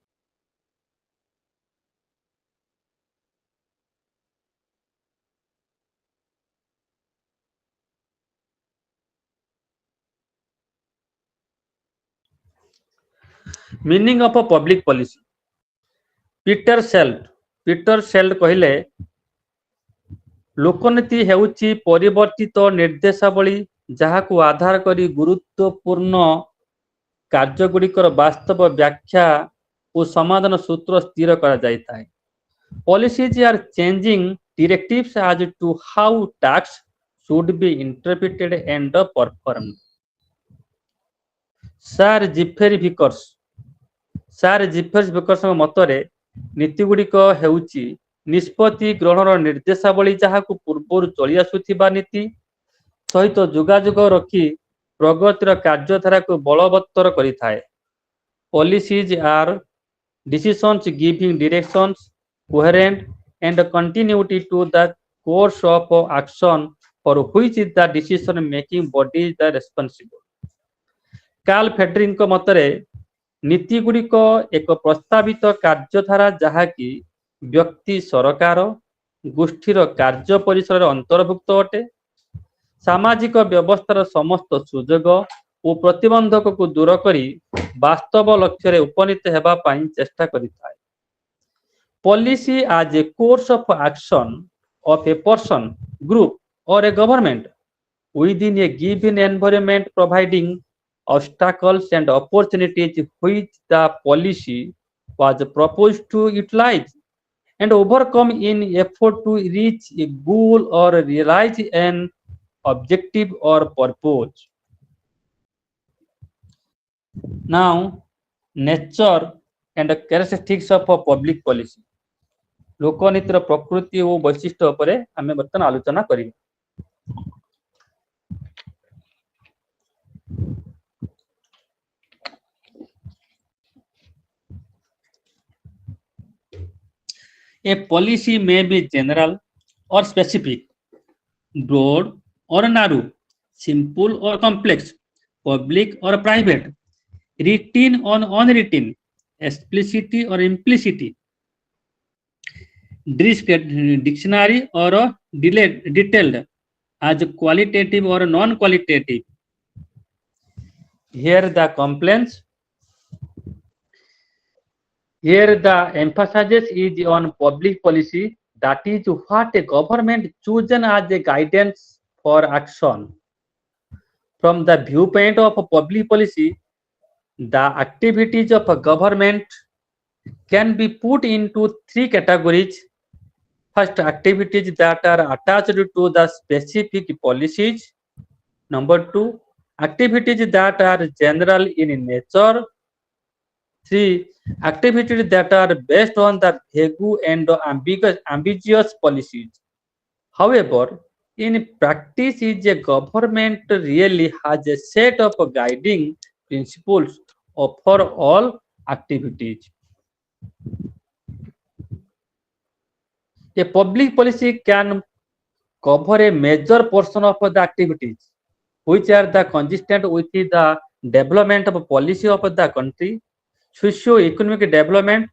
[SPEAKER 1] meaning of a public policy Peter Self कहले लोकनीति हेउची परिवर्तित निर्देशावली जहाकू आधार करी गुरुत्वपूर्ण କାର୍ଯ୍ୟଗୁଡ଼ିକର ବାସ୍ତବ ବ୍ୟାଖ୍ୟା ଓ ସମାଧାନ ସୂତ୍ର ସ୍ଥିର କରାଯାଇଥାଏ। Policies are changing directives as to how tasks should be interpreted and performed. Sir Geoffrey ଭିକର୍ସଙ୍କ ମତରେ ନୀତିଗୁଡ଼ିକ ହେଉଛି ନିଷ୍ପତ୍ତି ଗ୍ରହଣର ନିର୍ଦ୍ଦେଶାବଳୀ ଯାହାକୁ ପୂର୍ବରୁ ଚଳି ଆସୁଥିବା ନୀତି ସହିତ ଯୋଗାଯୋଗ ରଖି ପ୍ରଗତିର କାର୍ଯ୍ୟଧାରାକୁ ବଳବତ୍ତର କରିଥାଏ। Policies are decisions giving directions, coherent and continuity to the course of action for which the decision making body is the responsible. Carl ଫେଡରିଙ୍କ ମତରେ ନୀତିଗୁଡ଼ିକ ଏକ ପ୍ରସ୍ତାବିତ କାର୍ଯ୍ୟଧାରା ଯାହାକି ବ୍ୟକ୍ତି ସରକାର ଗୋଷ୍ଠୀର କାର୍ଯ୍ୟ ପରିସରରେ ଅନ୍ତର୍ଭୁକ୍ତ ଅଟେ। ସାମାଜିକ ବ୍ୟବସ୍ଥାର ସମସ୍ତ ସୁଯୋଗ ଓ ପ୍ରତିବନ୍ଧକକୁ ଦୂର କରି ବାସ୍ତବ ଲକ୍ଷ୍ୟରେ ଉପନୀତ ହେବା ପାଇଁ ଚେଷ୍ଟା କରିଥାଏ। Policy as a course of action of a person, group or a government within a given environment providing obstacles and opportunities which the policy was proposed to utilize and overcome in effort to reach a goal or realize an objective or purpose. Now, nature and characteristics of a public policy. ଲୋକନୀତିର ପ୍ରକୃତି ଓ ବୈଶିଷ୍ଟ୍ୟ ଉପରେ ଆମେ ବର୍ତ୍ତମାନ ଆଲୋଚନା କରିବା। A policy may be general or specific, broad or narrow, simple or complex, public or private, written or unwritten, explicit or implicit, dictionary or detailed, as qualitative or non-qualitative. Here the complaints. Here the emphasis is on public policy, that is what a government chosen as a guidance for action. From the viewpoint of public policy, the activities of a government can be put into three categories. First, activities that are attached to the specific policies. Number two, activities that are general in nature. Three, activities that are based on the vague and ambiguous policies. However, in practice, is a government really has a set of guiding principles for all activities. A public policy can cover a major portion of the activities which are the consistent with the development of policy of the country, socio-economic development,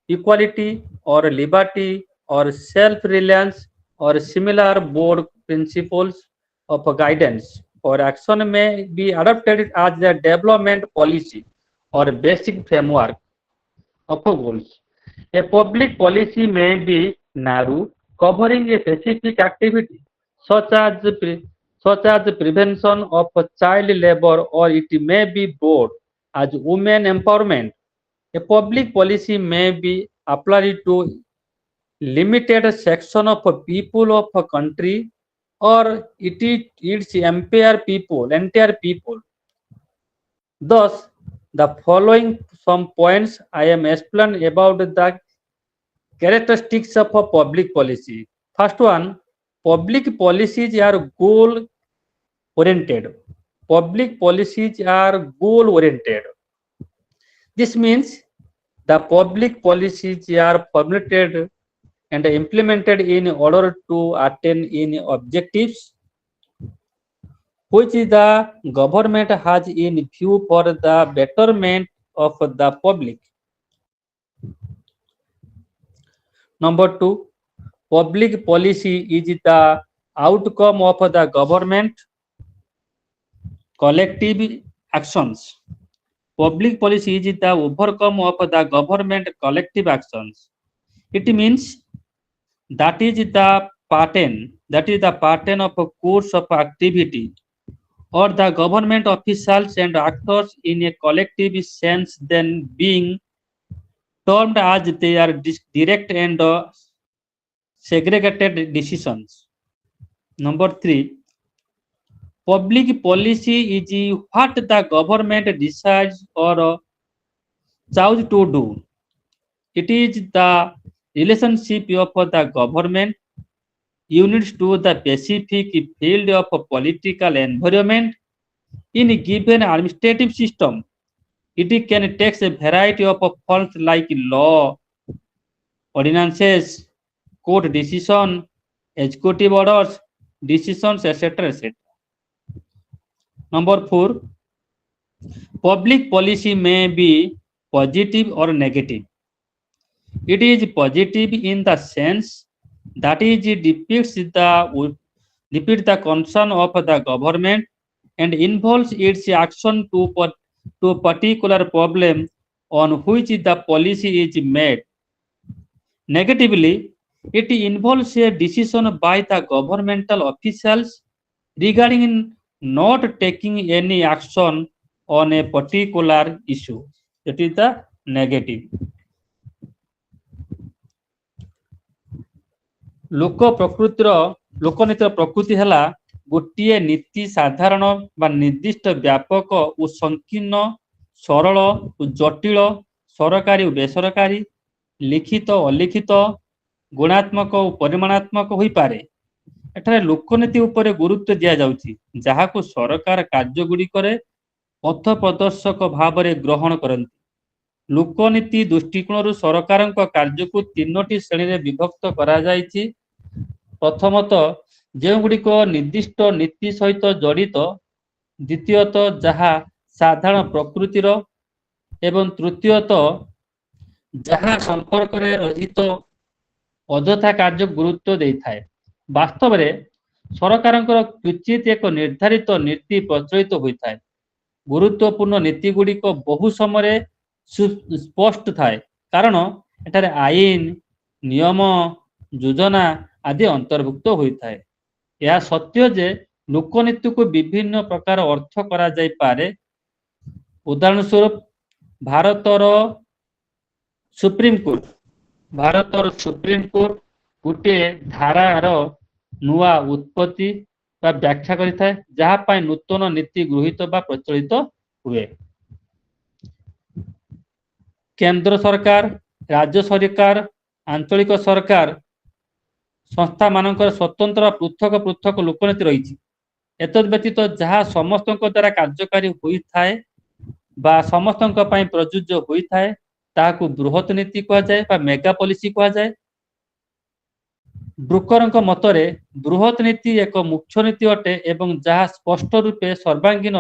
[SPEAKER 1] equality or liberty or self-reliance or similar board principles of guidance or action may be adopted as the development policy or basic framework of goals. A public policy may be narrow, covering a specific activity such as prevention of child labor, or it may be broad as women empowerment. A public policy may be applied to limited section of people of a country, or its entire people. Thus, the following some points I am explaining about the characteristics of a public policy. First one, public policies are goal oriented. Public policies are goal oriented. This means the public policies are formulated and implemented in order to attain in objectives which the government has in view for the betterment of the public. Number two, public policy is the outcome of the government collective actions. Public policy is the outcome of the government collective actions. It means that is the pattern of a course of activity or the government officials and actors in a collective sense than being termed as they are direct and segregated decisions. Number 3, public policy is what the government decides or choose to do. It is the relationship of the government units to the specific field of political environment in a given administrative system. It can take a variety of forms like law, ordinances, court decision, executive orders, decisions, etc. etc. Number 4, public policy may be positive or negative. It is positive in the sense that it depicts the concern of the government and involves its action to a particular problem on which the policy is made. Negatively, it involves a decision by the governmental officials regarding not taking any action on a particular issue. That is the negative. ଲୋକନୀତିର ପ୍ରକୃତି ହେଲା ଗୋଟିଏ ନୀତି ସାଧାରଣ ବା ନିର୍ଦ୍ଦିଷ୍ଟ ବ୍ୟାପକ ଓ ସଂକୀର୍ଣ୍ଣ, ସରଳ ଓ ଜଟିଳ, ସରକାରୀ ଓ ବେସରକାରୀ, ଲିଖିତ ଅଲିଖିତ, ଗୁଣାତ୍ମକ ଓ ପରିମାଣାତ୍ମକ ହୋଇପାରେ। ଏଠାରେ ଲୋକନୀତି ଉପରେ ଗୁରୁତ୍ୱ ଦିଆଯାଉଛି, ଯାହାକୁ ସରକାର କାର୍ଯ୍ୟଗୁଡ଼ିକରେ ପଥ ପ୍ରଦର୍ଶକ ଭାବରେ ଗ୍ରହଣ କରନ୍ତି। ଲୋକନୀତି ଦୃଷ୍ଟିକୋଣରୁ ସରକାରଙ୍କ କାର୍ଯ୍ୟକୁ 3ଟି ଶ୍ରେଣୀରେ ବିଭକ୍ତ କରାଯାଇଛି। ପ୍ରଥମତଃ, ଯେଉଁଗୁଡ଼ିକ ନିର୍ଦ୍ଦିଷ୍ଟ ନୀତି ସହିତ ଜଡ଼ିତ, ଦ୍ୱିତୀୟତଃ ଯାହା ସାଧାରଣ ପ୍ରକୃତିର, ଏବଂ ତୃତୀୟତଃ ଯାହା ସମ୍ପର୍କରେ ରହିତ ଅଯଥା କାର୍ଯ୍ୟକୁ ଗୁରୁତ୍ୱ ଦେଇଥାଏ। ବାସ୍ତବରେ ସରକାରଙ୍କର କ୍ୱଚିତ୍ ଏକ ନିର୍ଦ୍ଧାରିତ ନୀତି ପ୍ରଚଳିତ ହୋଇଥାଏ। ଗୁରୁତ୍ୱପୂର୍ଣ୍ଣ ନୀତିଗୁଡ଼ିକ ବହୁ ସମୟରେ ସ୍ପଷ୍ଟ ଥାଏ, କାରଣ ଏଠାରେ ଆଇନ, ନିୟମ, ଯୋଜନା ଆଦି ଅନ୍ତର୍ଭୁକ୍ତ ହୋଇଥାଏ। ଏହା ସତ୍ୟ ଯେ ଲୋକନୀତିକୁ ବିଭିନ୍ନ ପ୍ରକାର ଅର୍ଥ କରାଯାଇପାରେ। ଉଦାହରଣ ସ୍ୱରୂପ, ଭାରତର ସୁପ୍ରିମକୋର୍ଟ ଗୋଟିଏ ଧାରାର ନୂଆ ଉତ୍ପତ୍ତି ବା ବ୍ୟାଖ୍ୟା କରିଥାଏ, ଯାହା ପାଇଁ ନୂତନ ନୀତି ଗୃହୀତ ବା ପ୍ରଚଳିତ ହୁଏ। କେନ୍ଦ୍ର ସରକାର, ରାଜ୍ୟ ସରକାର, ଆଞ୍ଚଳିକ ସରକାର ସଂସ୍ଥାମାନଙ୍କର ସ୍ୱତନ୍ତ୍ର ପୃଥକ ଲୋକନୀତି ରହିଛି। ଏତଦ୍ ବ୍ୟତୀତ ଯାହା ସମସ୍ତଙ୍କ ଦ୍ୱାରା କାର୍ଯ୍ୟକାରୀ ହୋଇଥାଏ ବା ସମସ୍ତଙ୍କ ପାଇଁ ପ୍ରଯୁଜ୍ୟ ହୋଇଥାଏ, ତାହାକୁ ବୃହତ ନୀତି କୁହାଯାଏ ବା ମେଗା ପଲିସି କୁହାଯାଏ। ବ୍ରୁକରଙ୍କ ମତରେ ବୃହତ ନୀତି ଏକ ମୁଖ୍ୟ ନୀତି ଅଟେ ଏବଂ ଯାହା ସ୍ପଷ୍ଟ ରୂପେ ସର୍ବାଙ୍ଗୀନ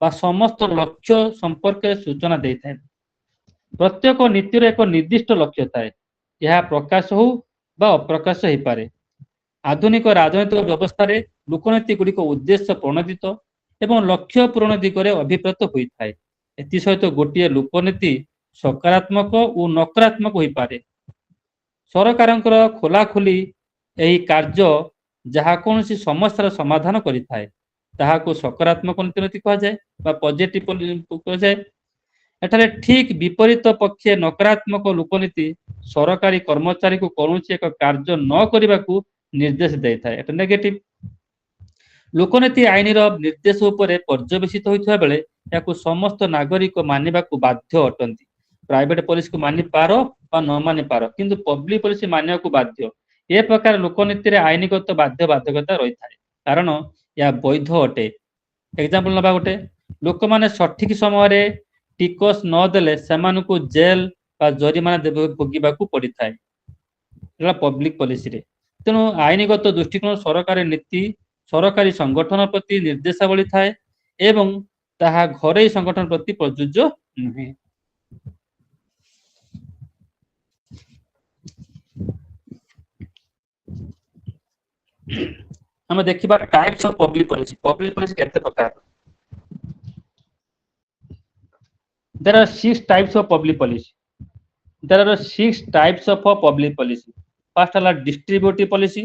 [SPEAKER 1] ବା ସମସ୍ତ ଲକ୍ଷ୍ୟ ସମ୍ପର୍କରେ ସୂଚନା ଦେଇଥାଏ। ପ୍ରତ୍ୟେକ ନୀତିର ଏକ ନିର୍ଦ୍ଦିଷ୍ଟ ଲକ୍ଷ୍ୟ ଥାଏ, ଏହା ପ୍ରକାଶ ହେଉ ବା ଅପ୍ରକାଶ ହୋଇପାରେ। ଆଧୁନିକ ରାଜନୈତିକ ବ୍ୟବସ୍ଥାରେ ଲୋକନୀତି ଗୁଡ଼ିକ ଉଦ୍ଦେଶ୍ୟ ପ୍ରଣୋଦିତ ଏବଂ ଲକ୍ଷ୍ୟ ପୂରଣ ଦିଗରେ ଅଭିପ୍ରେତ ହୋଇଥାଏ। ଏଥିସହିତ ଗୋଟିଏ ଲୋକନୀତି ସକାରାତ୍ମକ ଓ ନକାରାତ୍ମକ ହୋଇପାରେ। ସରକାରଙ୍କର ଖୋଲାଖୋଲି ଏହି କାର୍ଯ୍ୟ ଯାହା କୌଣସି ସମସ୍ୟାର ସମାଧାନ କରିଥାଏ, ତାହାକୁ ସକାରାତ୍ମକ ନୀତି କୁହାଯାଏ ବା ପଜିଟିଭ କୁହାଯାଏ। ଏଠାରେ ଠିକ୍ ବିପରୀତ ପକ୍ଷେ ନକାରାତ୍ମକ ଲୋକନୀତି ସରକାରୀ କର୍ମଚାରୀଙ୍କୁ କୌଣସି ଏକ କାର୍ଯ୍ୟ ନ କରିବାକୁ ନିର୍ଦ୍ଦେଶ ଦେଇଥାଏ। ଏଟା ନେଗେଟିଭ। ଲୋକନୀତି ଆଇନର ନିର୍ଦ୍ଦେଶ ଉପରେ ପର୍ଯ୍ୟବେସିତ ହୋଇଥିବା ବେଳେ ଏହାକୁ ସମସ୍ତ ନାଗରିକ ମାନିବାକୁ ବାଧ୍ୟ ଅଟନ୍ତି। ପ୍ରାଇଭେଟ ପଲିସିକୁ ମାନିପାର ବା ନ ମାନିପାର, କିନ୍ତୁ ପବ୍ଲିକ ପଲିସି ମାନିବାକୁ ବାଧ୍ୟ। ଏ ପ୍ରକାର ଲୋକନୀତିରେ ଆଇନଗତ ବାଧ୍ୟବାଧକତା ରହିଥାଏ, କାରଣ ଏହା ବୈଧ ଅଟେ। ଏକ୍ସାମ୍ପଲ ନେବା ଗୋଟେ, ଲୋକମାନେ ସଠିକ ସମୟରେ ଟିକସ ନ ଦେଲେ ସେମାନଙ୍କୁ ଜେଲ ବା ଜରିମାନା ଭୋଗିବାକୁ ପଡିଥାଏ। ଏହା ପବ୍ଲିକ ପଲିସିରେ। ତେଣୁ ଆଇନଗତ ଦୃଷ୍ଟିକୋଣ ସରକାରୀ ନୀତି ସରକାରୀ ସଂଗଠନ ପ୍ରତି ନିର୍ଦ୍ଦେଶାବଳୀ ଥାଏ ଏବଂ ତାହା ଘରୋଇ ସଂଗଠନ ପ୍ରତି ପ୍ରଯୁଜ୍ୟ ନୁହେଁ। ଆମେ ଦେଖିବା types of public policy. Public policy କେତେ ପ୍ରକାର? There are 6 types of public policy. There are 6 types of public policy. First है distributive policy,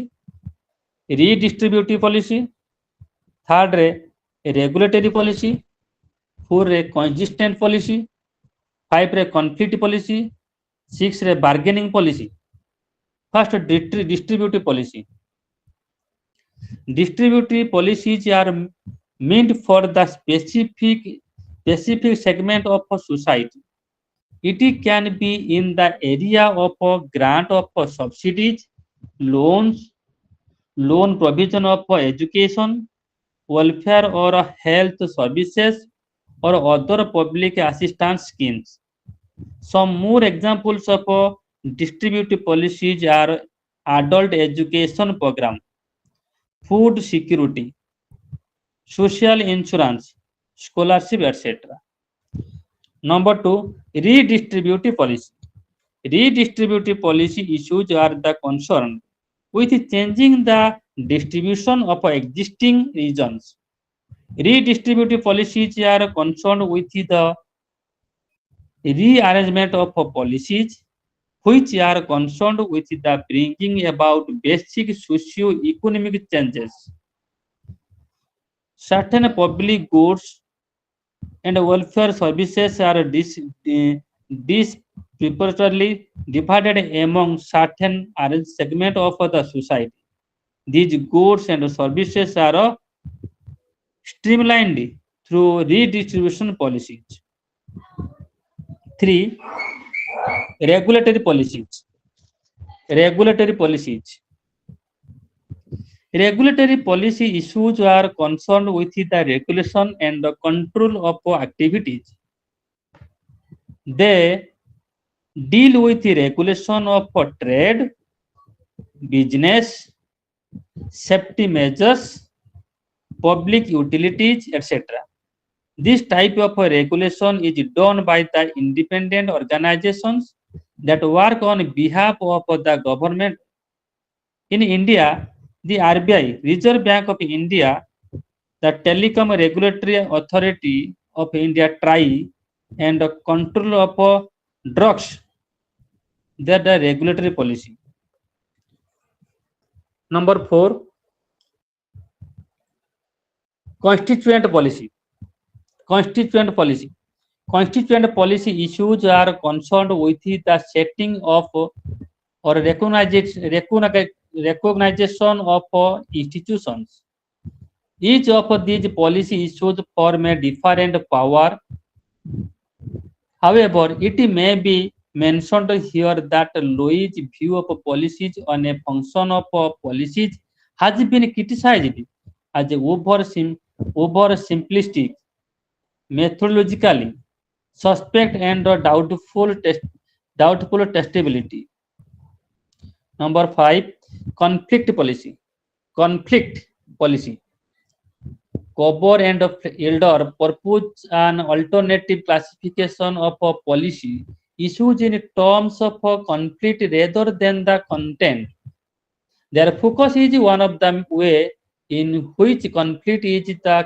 [SPEAKER 1] redistributive policy, third रे A regulatory policy, 4 रे consistent policy, 5 रे conflict policy, 6 रे bargaining policy. First, distributive policy. Distributive policies are meant for the specific segment of a society. It can be in the area of a grant of subsidies, loans, loan provision of education, welfare or health services, or other public assistance schemes. Some more examples of distributive policies are adult education program, food security, social insurance, scholarship, etc. Number 2, redistributive policy. Redistributive policy issues are the concern with changing the distribution of existing regions. Redistributive policies are concerned with the rearrangement of policies which are concerned with the bringing about basic socio-economic changes. Certain public goods and welfare services are disproportionately divided among certain segments of the society. These goods and services are streamlined through redistribution policies. 3. Regulatory policies. Regulatory policies. Regulatory policy issues are concerned with the regulation and the control of activities. They deal with the regulation of trade, business, safety measures, public utilities, etc. This type of regulation is done by the independent organizations that work on behalf of the government. In India, the RBI, Reserve Bank of India, the Telecom Regulatory Authority of India, TRAI, and the control of drugs, they are the regulatory policy. Number 4, constituent policy. Constituent policy. Constituent policy issues are concerned with the setting of or recognition of institutions. Each of these policy issues form a different power. However, it may be mentioned here that Loi's view of policies on a function of policies has been criticized as oversimplistic, methodologically suspect, and doubtful testability. Number 5, conflict policy. Conflict policy. Cover and Elder propose an alternative classification of policy issues in terms of conflict rather than the content. Their focus is one of the way in which conflict is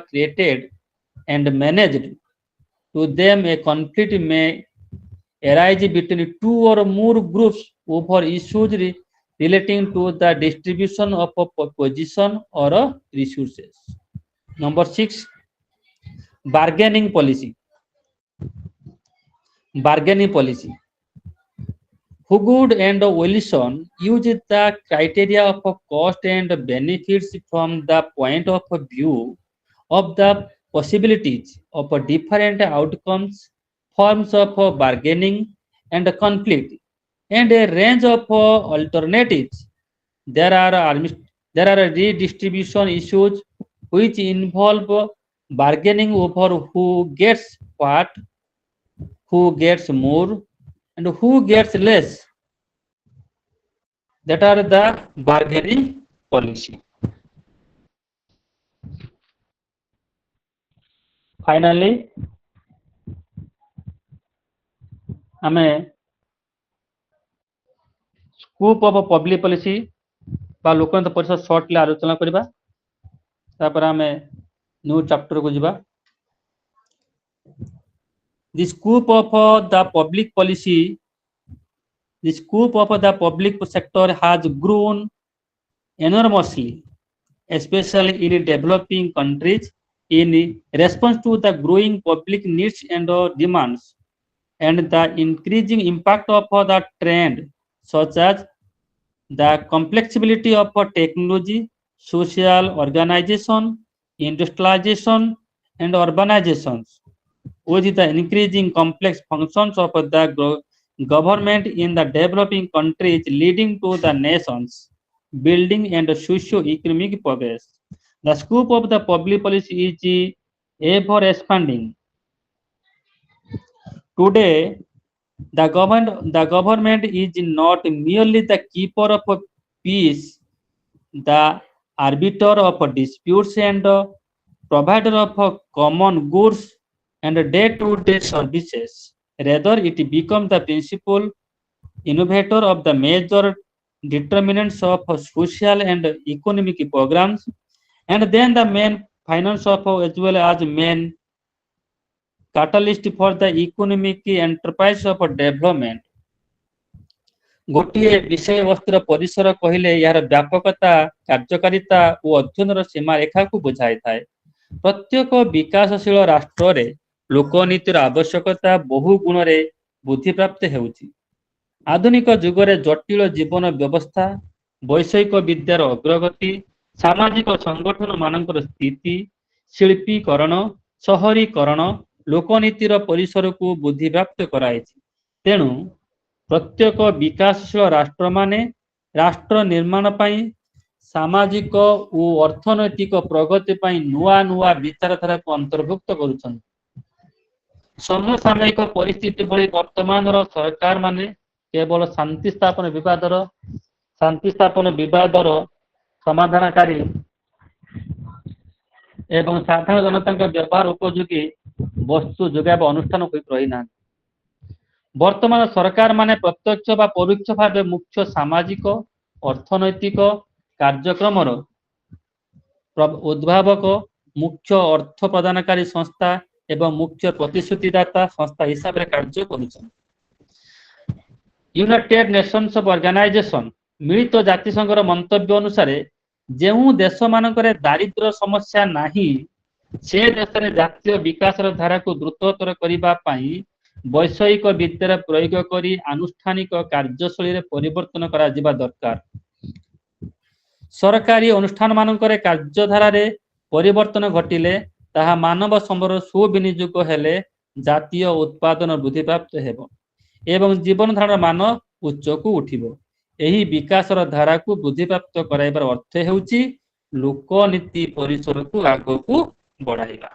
[SPEAKER 1] created and managed. To them, a conflict may arise between two or more groups over issues relating to the distribution of position or resources. Number 6, bargaining policy. Bargaining policy. Hugud and Wilson used the criteria of cost and benefits from the point of view of the possibilities of different outcomes, forms of bargaining and conflict, and a range of alternatives. There are redistribution issues which involve bargaining over who gets what, who gets more, and who gets less. That are the bargaining policy. Finally, ଆମେ scope of public policy ବା ଲୋକଙ୍କ ପରିଷଦ shortly ଆଲୋଚନା କରିବା। ତାପରେ ଆମେ new ଚାପ୍ଟରକୁ ଯିବା। The scope of the public policy, the scope of the public sector has grown enormously, especially in developing countries. in response to the growing public needs and demands and the increasing impact of the trend such as the complexity of technology, social organization, industrialization, and urbanizations, with the increasing complex functions of the government in the developing countries leading to the nations building and socio-economic progress. The scope of the public policy is ever expanding. Today, the government is not merely the keeper of peace, the arbiter of disputes and provider of common goods and day-to-day services. Rather, it becomes the principal innovator of the major determinants of social and economic programs, and then the main finance of as well as main catalyst for the economic enterprise of development. ଗୋଟିଏ ବିଷୟବସ୍ତୁର ପରିସର କହିଲେ ଏହାର ବ୍ୟାପକତା, କାର୍ଯ୍ୟକାରିତା ଓ ଅଧ୍ୟୟନର ସୀମାରେଖାକୁ ବୁଝାଇଥାଏ। ପ୍ରତ୍ୟେକ ବିକାଶଶୀଳ ରାଷ୍ଟ୍ରରେ ଲୋକନୀତିର ଆବଶ୍ୟକତା ବହୁ ଗୁଣରେ ବୃଦ୍ଧିପ୍ରାପ୍ତ ହେଉଛି। ଆଧୁନିକ ଯୁଗରେ ଜଟିଳ ଜୀବନ ବ୍ୟବସ୍ଥା, ବୈଷୟିକ ବିଦ୍ୟାର ଅଗ୍ରଗତି, ସାମାଜିକ ସଂଗଠନ ମାନଙ୍କର ସ୍ଥିତି, ଶିଳ୍ପୀକରଣ, ସହରୀକରଣ ଲୋକନୀତିର ପରିସରକୁ ବୃଦ୍ଧିପ୍ରାପ୍ତ କରାଇଛି। ତେଣୁ ପ୍ରତ୍ୟେକ ବିକାଶଶୀଳ ରାଷ୍ଟ୍ରମାନେ ରାଷ୍ଟ୍ର ନିର୍ମାଣ ପାଇଁ ସାମାଜିକ ଓ ଅର୍ଥନୈତିକ ପ୍ରଗତି ପାଇଁ ନୂଆ ନୂଆ ବିଚାରଧାରାକୁ ଅନ୍ତର୍ଭୁକ୍ତ କରୁଛନ୍ତି। ସମସାମୟିକ ପରିସ୍ଥିତି ଭଳି ବର୍ତ୍ତମାନର ସରକାରମାନେ କେବଳ ଶାନ୍ତି ସ୍ଥାପନ ବିବାଦର ସମାଧାନକାରୀ ଏବଂ ସାଧାରଣ ଜନତାଙ୍କ ବ୍ୟବହାର ଉପଯୋଗୀ ବସ୍ତୁ ଯୋଗାଇବା ଅନୁଷ୍ଠାନ ହୋଇ ରହିନାହାନ୍ତି। ବର୍ତ୍ତମାନ ସରକାରମାନେ ପ୍ରତ୍ୟକ୍ଷ ବା ପରୋକ୍ଷ ଭାବେ ମୁଖ୍ୟ ସାମାଜିକ ଅର୍ଥନୈତିକ କାର୍ଯ୍ୟକ୍ରମର ଉଦ୍ଭାବକ, ମୁଖ୍ୟ ଅର୍ଥ ପ୍ରଦାନକାରୀ ସଂସ୍ଥା ଏବଂ ମୁଖ୍ୟ ପ୍ରତିଶ୍ରୁତିଦାତା ସଂସ୍ଥା ହିସାବରେ କାର୍ଯ୍ୟ କରୁଛନ୍ତି। ୟୁନାଇଟେଡ୍ ନେସନ୍ସ ଅର୍ଗାନାଇଜେସନ ମିଳିତ ଜାତିସଂଘର ମନ୍ତବ୍ୟ ଅନୁସାରେ ଯେଉଁ ଦେଶମାନଙ୍କରେ ଦାରିଦ୍ର୍ୟ ସମସ୍ୟା ନାହିଁ ସେ ଦେଶରେ ଜାତୀୟ ବିକାଶର ଧାରାକୁ ଦ୍ରୁତତର କରିବା ପାଇଁ ବୈଷୟିକ ବିଦ୍ୟାର ପ୍ରୟୋଗ କରି ଆନୁଷ୍ଠାନିକ କାର୍ଯ୍ୟଶୈଳୀରେ ପରିବର୍ତ୍ତନ କରାଯିବା ଦରକାର। ସରକାରୀ ଅନୁଷ୍ଠାନମାନଙ୍କରେ କାର୍ଯ୍ୟଧାରାରେ ପରିବର୍ତ୍ତନ ଘଟିଲେ ତାହା ମାନବ ସମ୍ପଦର ସୁବିନିଯୋଗ ହେଲେ ଜାତୀୟ ଉତ୍ପାଦନ ବୃଦ୍ଧିପ୍ରାପ୍ତ ହେବ ଏବଂ ଜୀବନ ଧାରଣର ମାନ ଉଚ୍ଚକୁ ଉଠିବ। ଏହି ବିକାଶର ଧାରାକୁ ବୃଦ୍ଧିପ୍ରାପ୍ତ କରାଇବାର ଅର୍ଥ ହେଉଛି ଲୋକନୀତି ପରିସରକୁ ଆଗକୁ ବଢାଇବା।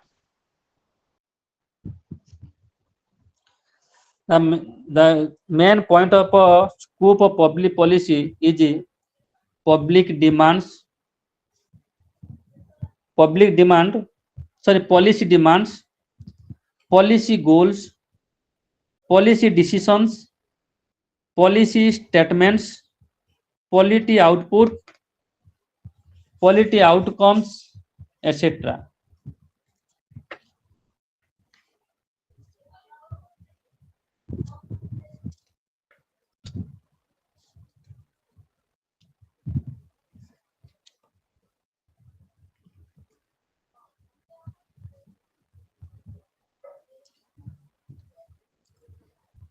[SPEAKER 1] The main point of scope of public policy is public demands, policy demands, policy goals, policy decisions, policy statements, policy output, policy outcomes, etc.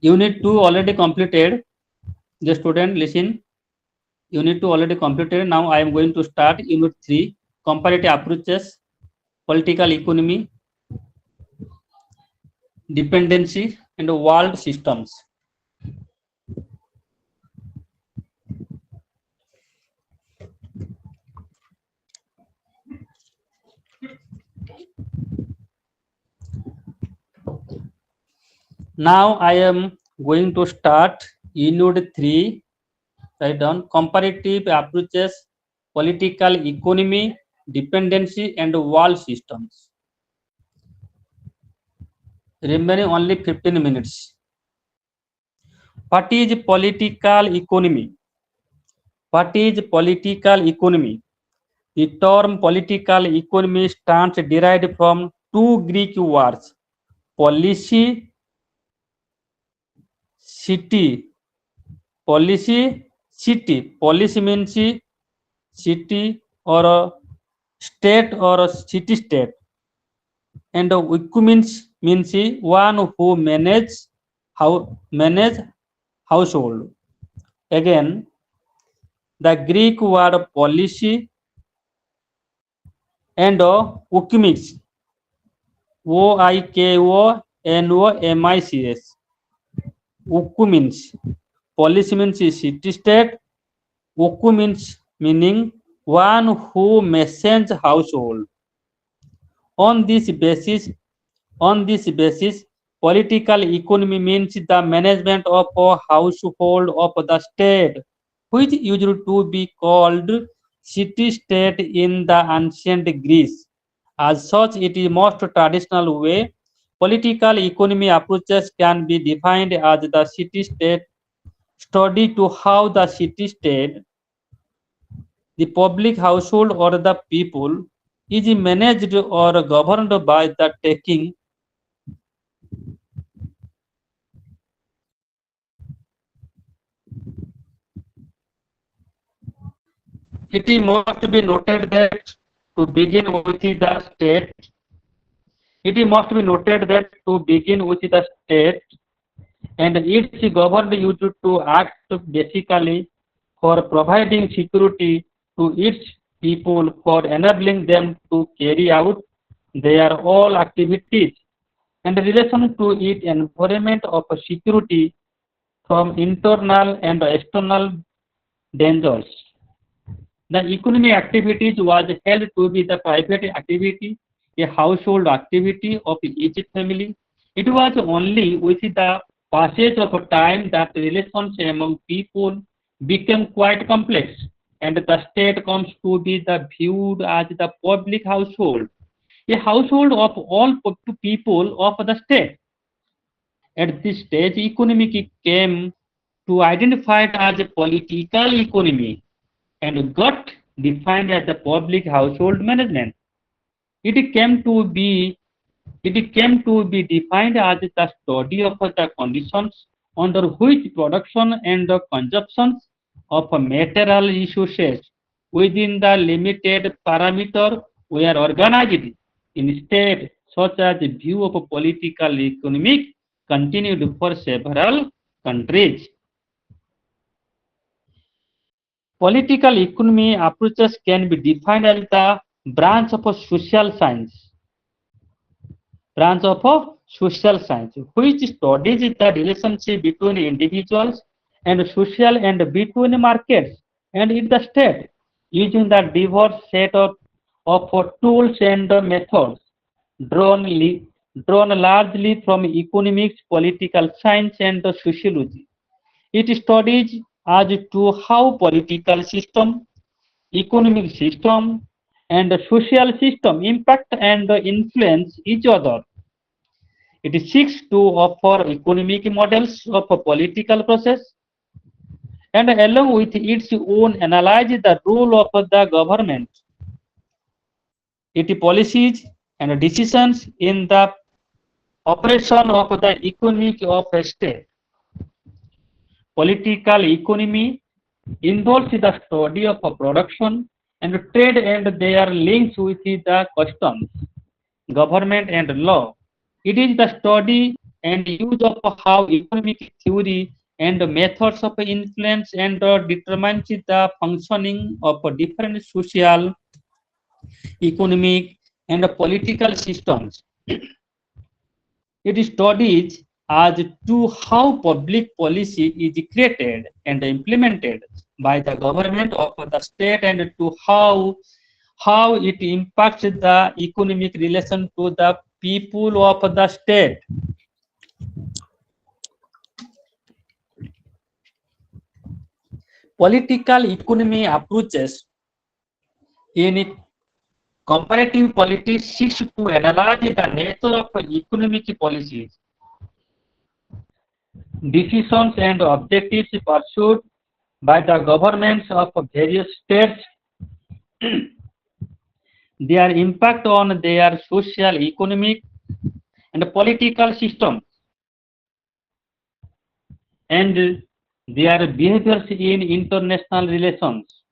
[SPEAKER 1] Unit 2 already completed. The student listen. Unit 2 already completed. Now I am going to start Unit 3, comparative approaches, political economy, dependency, and world systems. Now I am going to start Unit 3. Write down comparative approaches, political economy, dependency, and world systems. Remaining only 15 minutes. What is political economy? What is political economy? The term political economy stands derived from two Greek words, policy, city. Policy means city or state or city state, and means one who manage household. Again, the Greek word policy and oikomics, oikonomics. Oku means policy means city state. Oku means meaning one who manages household. On this basis, On this basis, political economy means the management of a household of the state, which used to be called city-state in the ancient Greece. As such, it is most traditional way. Political economy approaches can be defined as the city-state study to how the city-state, the public household or the people, is managed or governed by the taking. It must be noted that to begin with the state, it must be noted that to begin with the state and its government used to act basically for providing security to its people for enabling them to carry out their all activities and relation to its environment of security from internal and external dangers. The economic activities was held to be the private activity, a household activity of each family. It was only with the passage of time that relations among people became quite complex, and the state comes to be the viewed as the public household, a household of all people of the state. At this stage, economic came to identify it as a political economy and got defined as the public household management. It came to be it came to be defined as the study of the conditions under which production and the consumption of material resources within the limited parameter were organized. Instead, such as the view of political economic continued for several countries. Political economy approaches can be defined as the branch of a social science, which studies the relationship between individuals and social and between markets and in the state, using the diverse set of tools and methods drawn, drawn largely from economics, political science, and sociology. It studies as to how political system, economic system, and social system impact and influence each other. It seeks to offer economic models of a political process and along with its own analyze the role of the government, its policies and decisions in the operation of the economy of a state. Political economy involves the study of production and trade and their links with the customs, government and law. It is the study and use of how economic theory and methods of influence and determines the functioning of different social, economic, and political systems. It studies as to how public policy is created and implemented by the government of the state and to how it impacts the economic relation to the people of the state. Political economy approaches in comparative politics seeks to analyze the nature of economic policies, decisions and objectives pursued by the governments of various states, their impact on their social, economic, and political system, and their behaviors in international relations.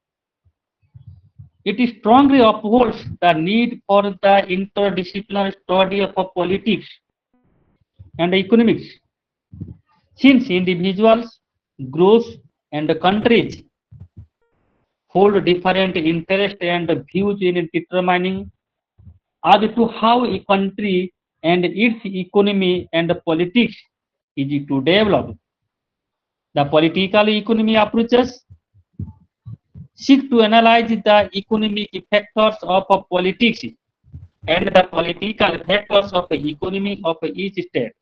[SPEAKER 1] It strongly upholds the need for the interdisciplinary study of politics and economics, since individuals, groups, and countries hold different interests and views in determining as to how a country and its economy and politics is to develop. The political economy approaches seek to analyze the economic factors of politics and the political factors of the economy of each state.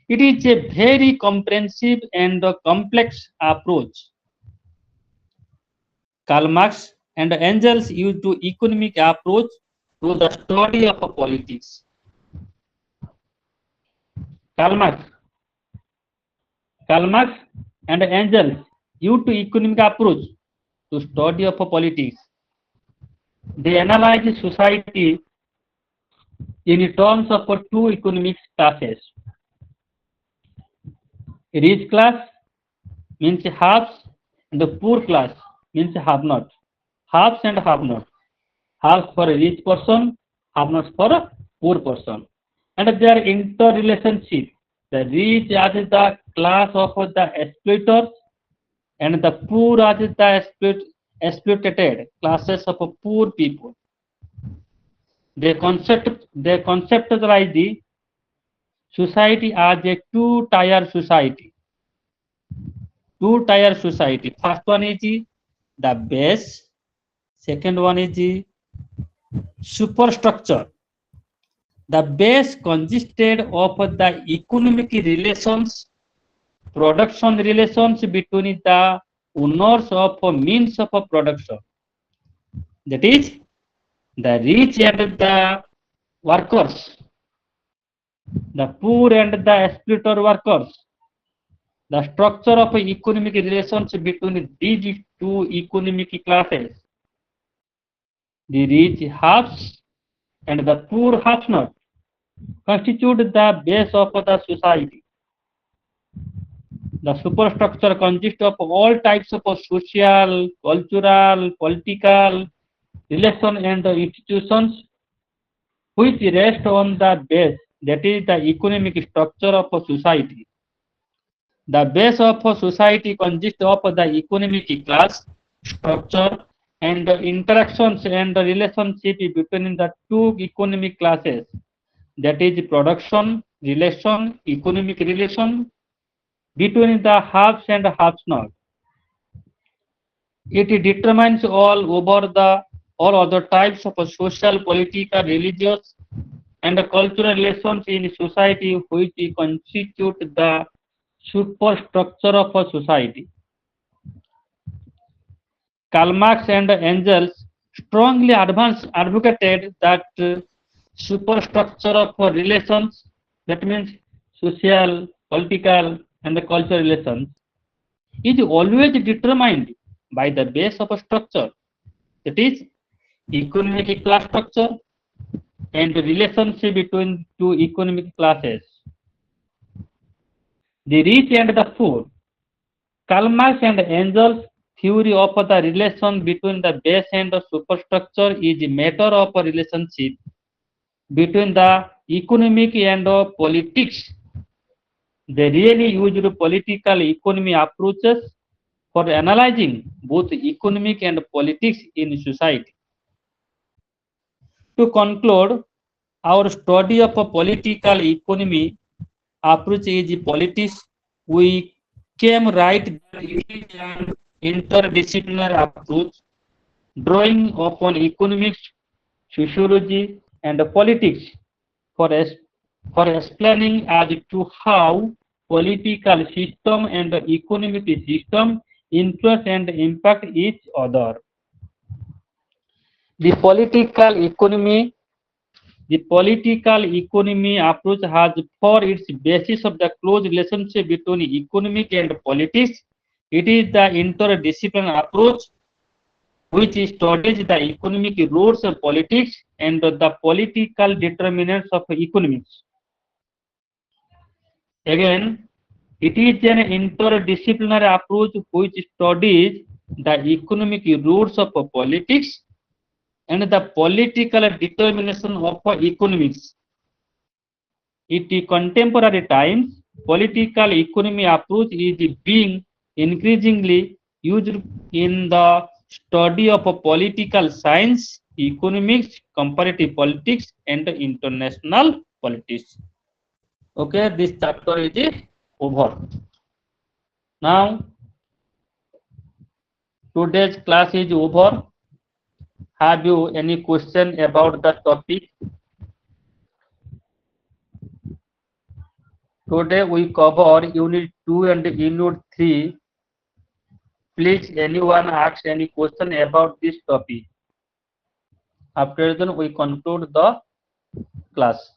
[SPEAKER 1] It is a very comprehensive and complex approach. Karl Marx and Engels used to economic approach to the study of politics. Karl Marx, Karl Marx and Engels used to economic approach to study of politics. They analyze society in terms of two economic classes. Rich class means haves and the poor class means have not. Haves and have not. Halves for a rich person, have not for a poor person. And their interrelationship. The rich as the class of the exploiters and the poor as the exploited classes of poor people. They conceptualize the society as a two-tier society. Two-tier society. First one is the base. Second one is the superstructure. The base consisted of the economic relations, production relations between the owners of means of production. That is, the rich and the workers, the poor and the exploiter workers. The structure of economic relations between these two economic classes, the rich halves and the poor halves not, constitute the base of the society. The superstructure consists of all types of social, cultural, political relations and institutions which rest on the base, that is the economic structure of a society. The base of a society consists of the economic class, structure, and the interactions and the relationship between the two economic classes, that is production, relation, economic relation between the halves and halves not. It determines all other types of social, political, religious, and cultural relations in society which constitute the superstructure of a society. Karl Marx and Engels strongly advocated that superstructure of relations, that means social, political, and the cultural relations, is always determined by the base of a structure, that is economic class structure and the relationship between two economic classes, the rich and the poor. Karl Marx and Engels' theory of the relation between the base and the superstructure is a matter of a relationship between the economic and politics. They really used political economy approaches for analyzing both economic and politics in society. To conclude, our study of a political economy approach is politics. We came right that it is an interdisciplinary approach drawing upon economics, sociology, and politics for, for explaining as to how political system and the economic system influence and impact each other. The political economy The political economy approach has for its basis of the close relationship between economic and politics. It is the interdisciplinary approach which studies the economic roots of politics and the political determinants of economics. Again, it is an interdisciplinary approach which studies the economic roots of politics and the political determination of economics. In contemporary times, political economy approach is being increasingly used in the study of political science, economics, comparative politics, and international politics. Okay, this chapter is over. Now, today's class is over. Have you any question about the topic? Today we cover Unit 2 and Unit 3. Please, anyone ask any question about this topic? After that, we conclude the class.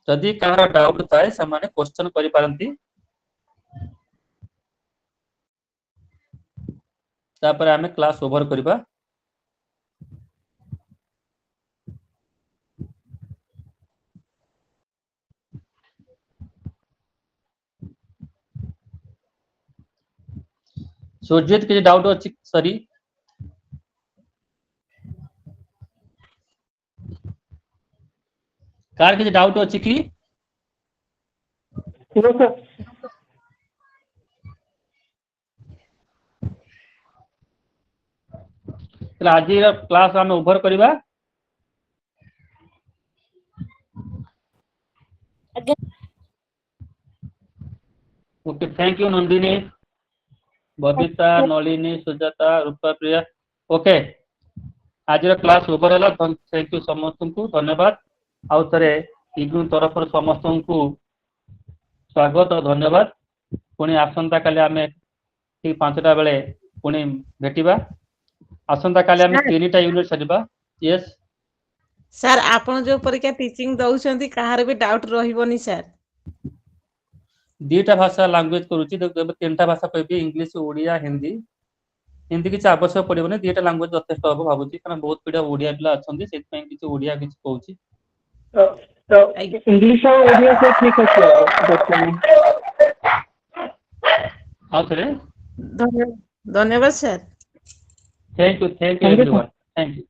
[SPEAKER 1] जदि कहार doubt थाए से question करि पारंती तापर आमे class over करबा सुरजीत के doubt अछि sorry car के डाउट अछि कि आज क्लास आम ओवर करबा okay thank you Nandini Babita Nalini Sujata Rupa Priya okay आज क्लास ओवर है थैंक यू समस्त को धन्यवाद आउ थे इग्नू तरफ समस्त को स्वागत और धन्यवाद पुणी आसंता काली आमे ठीक 5टा बेले पुणी भेटिबा आसंता काली आमे 3टा यूनिट सरिबा यस
[SPEAKER 2] सर आपण जो परीक्षा टीचिंग दउछंती कहार भी डाउट रहिबोनी सर
[SPEAKER 1] दीटा भाषा लैंग्वेज करूची देखो 3टा भाषा कहबी इंग्लिश ओडिया हिंदी हिंदी किछ आवश्यक पड़िबोनी दीटा लैंग्वेज यथेष्ट हबो भाबुची कारण बहुत पिडा ओडिया पिला अछंती सेत पई किछ ओडिया किछ कहूची
[SPEAKER 3] तो इंग्लिश और ओडिया से ठीक है
[SPEAKER 2] धन्यवाद sir
[SPEAKER 1] thank you everyone thank you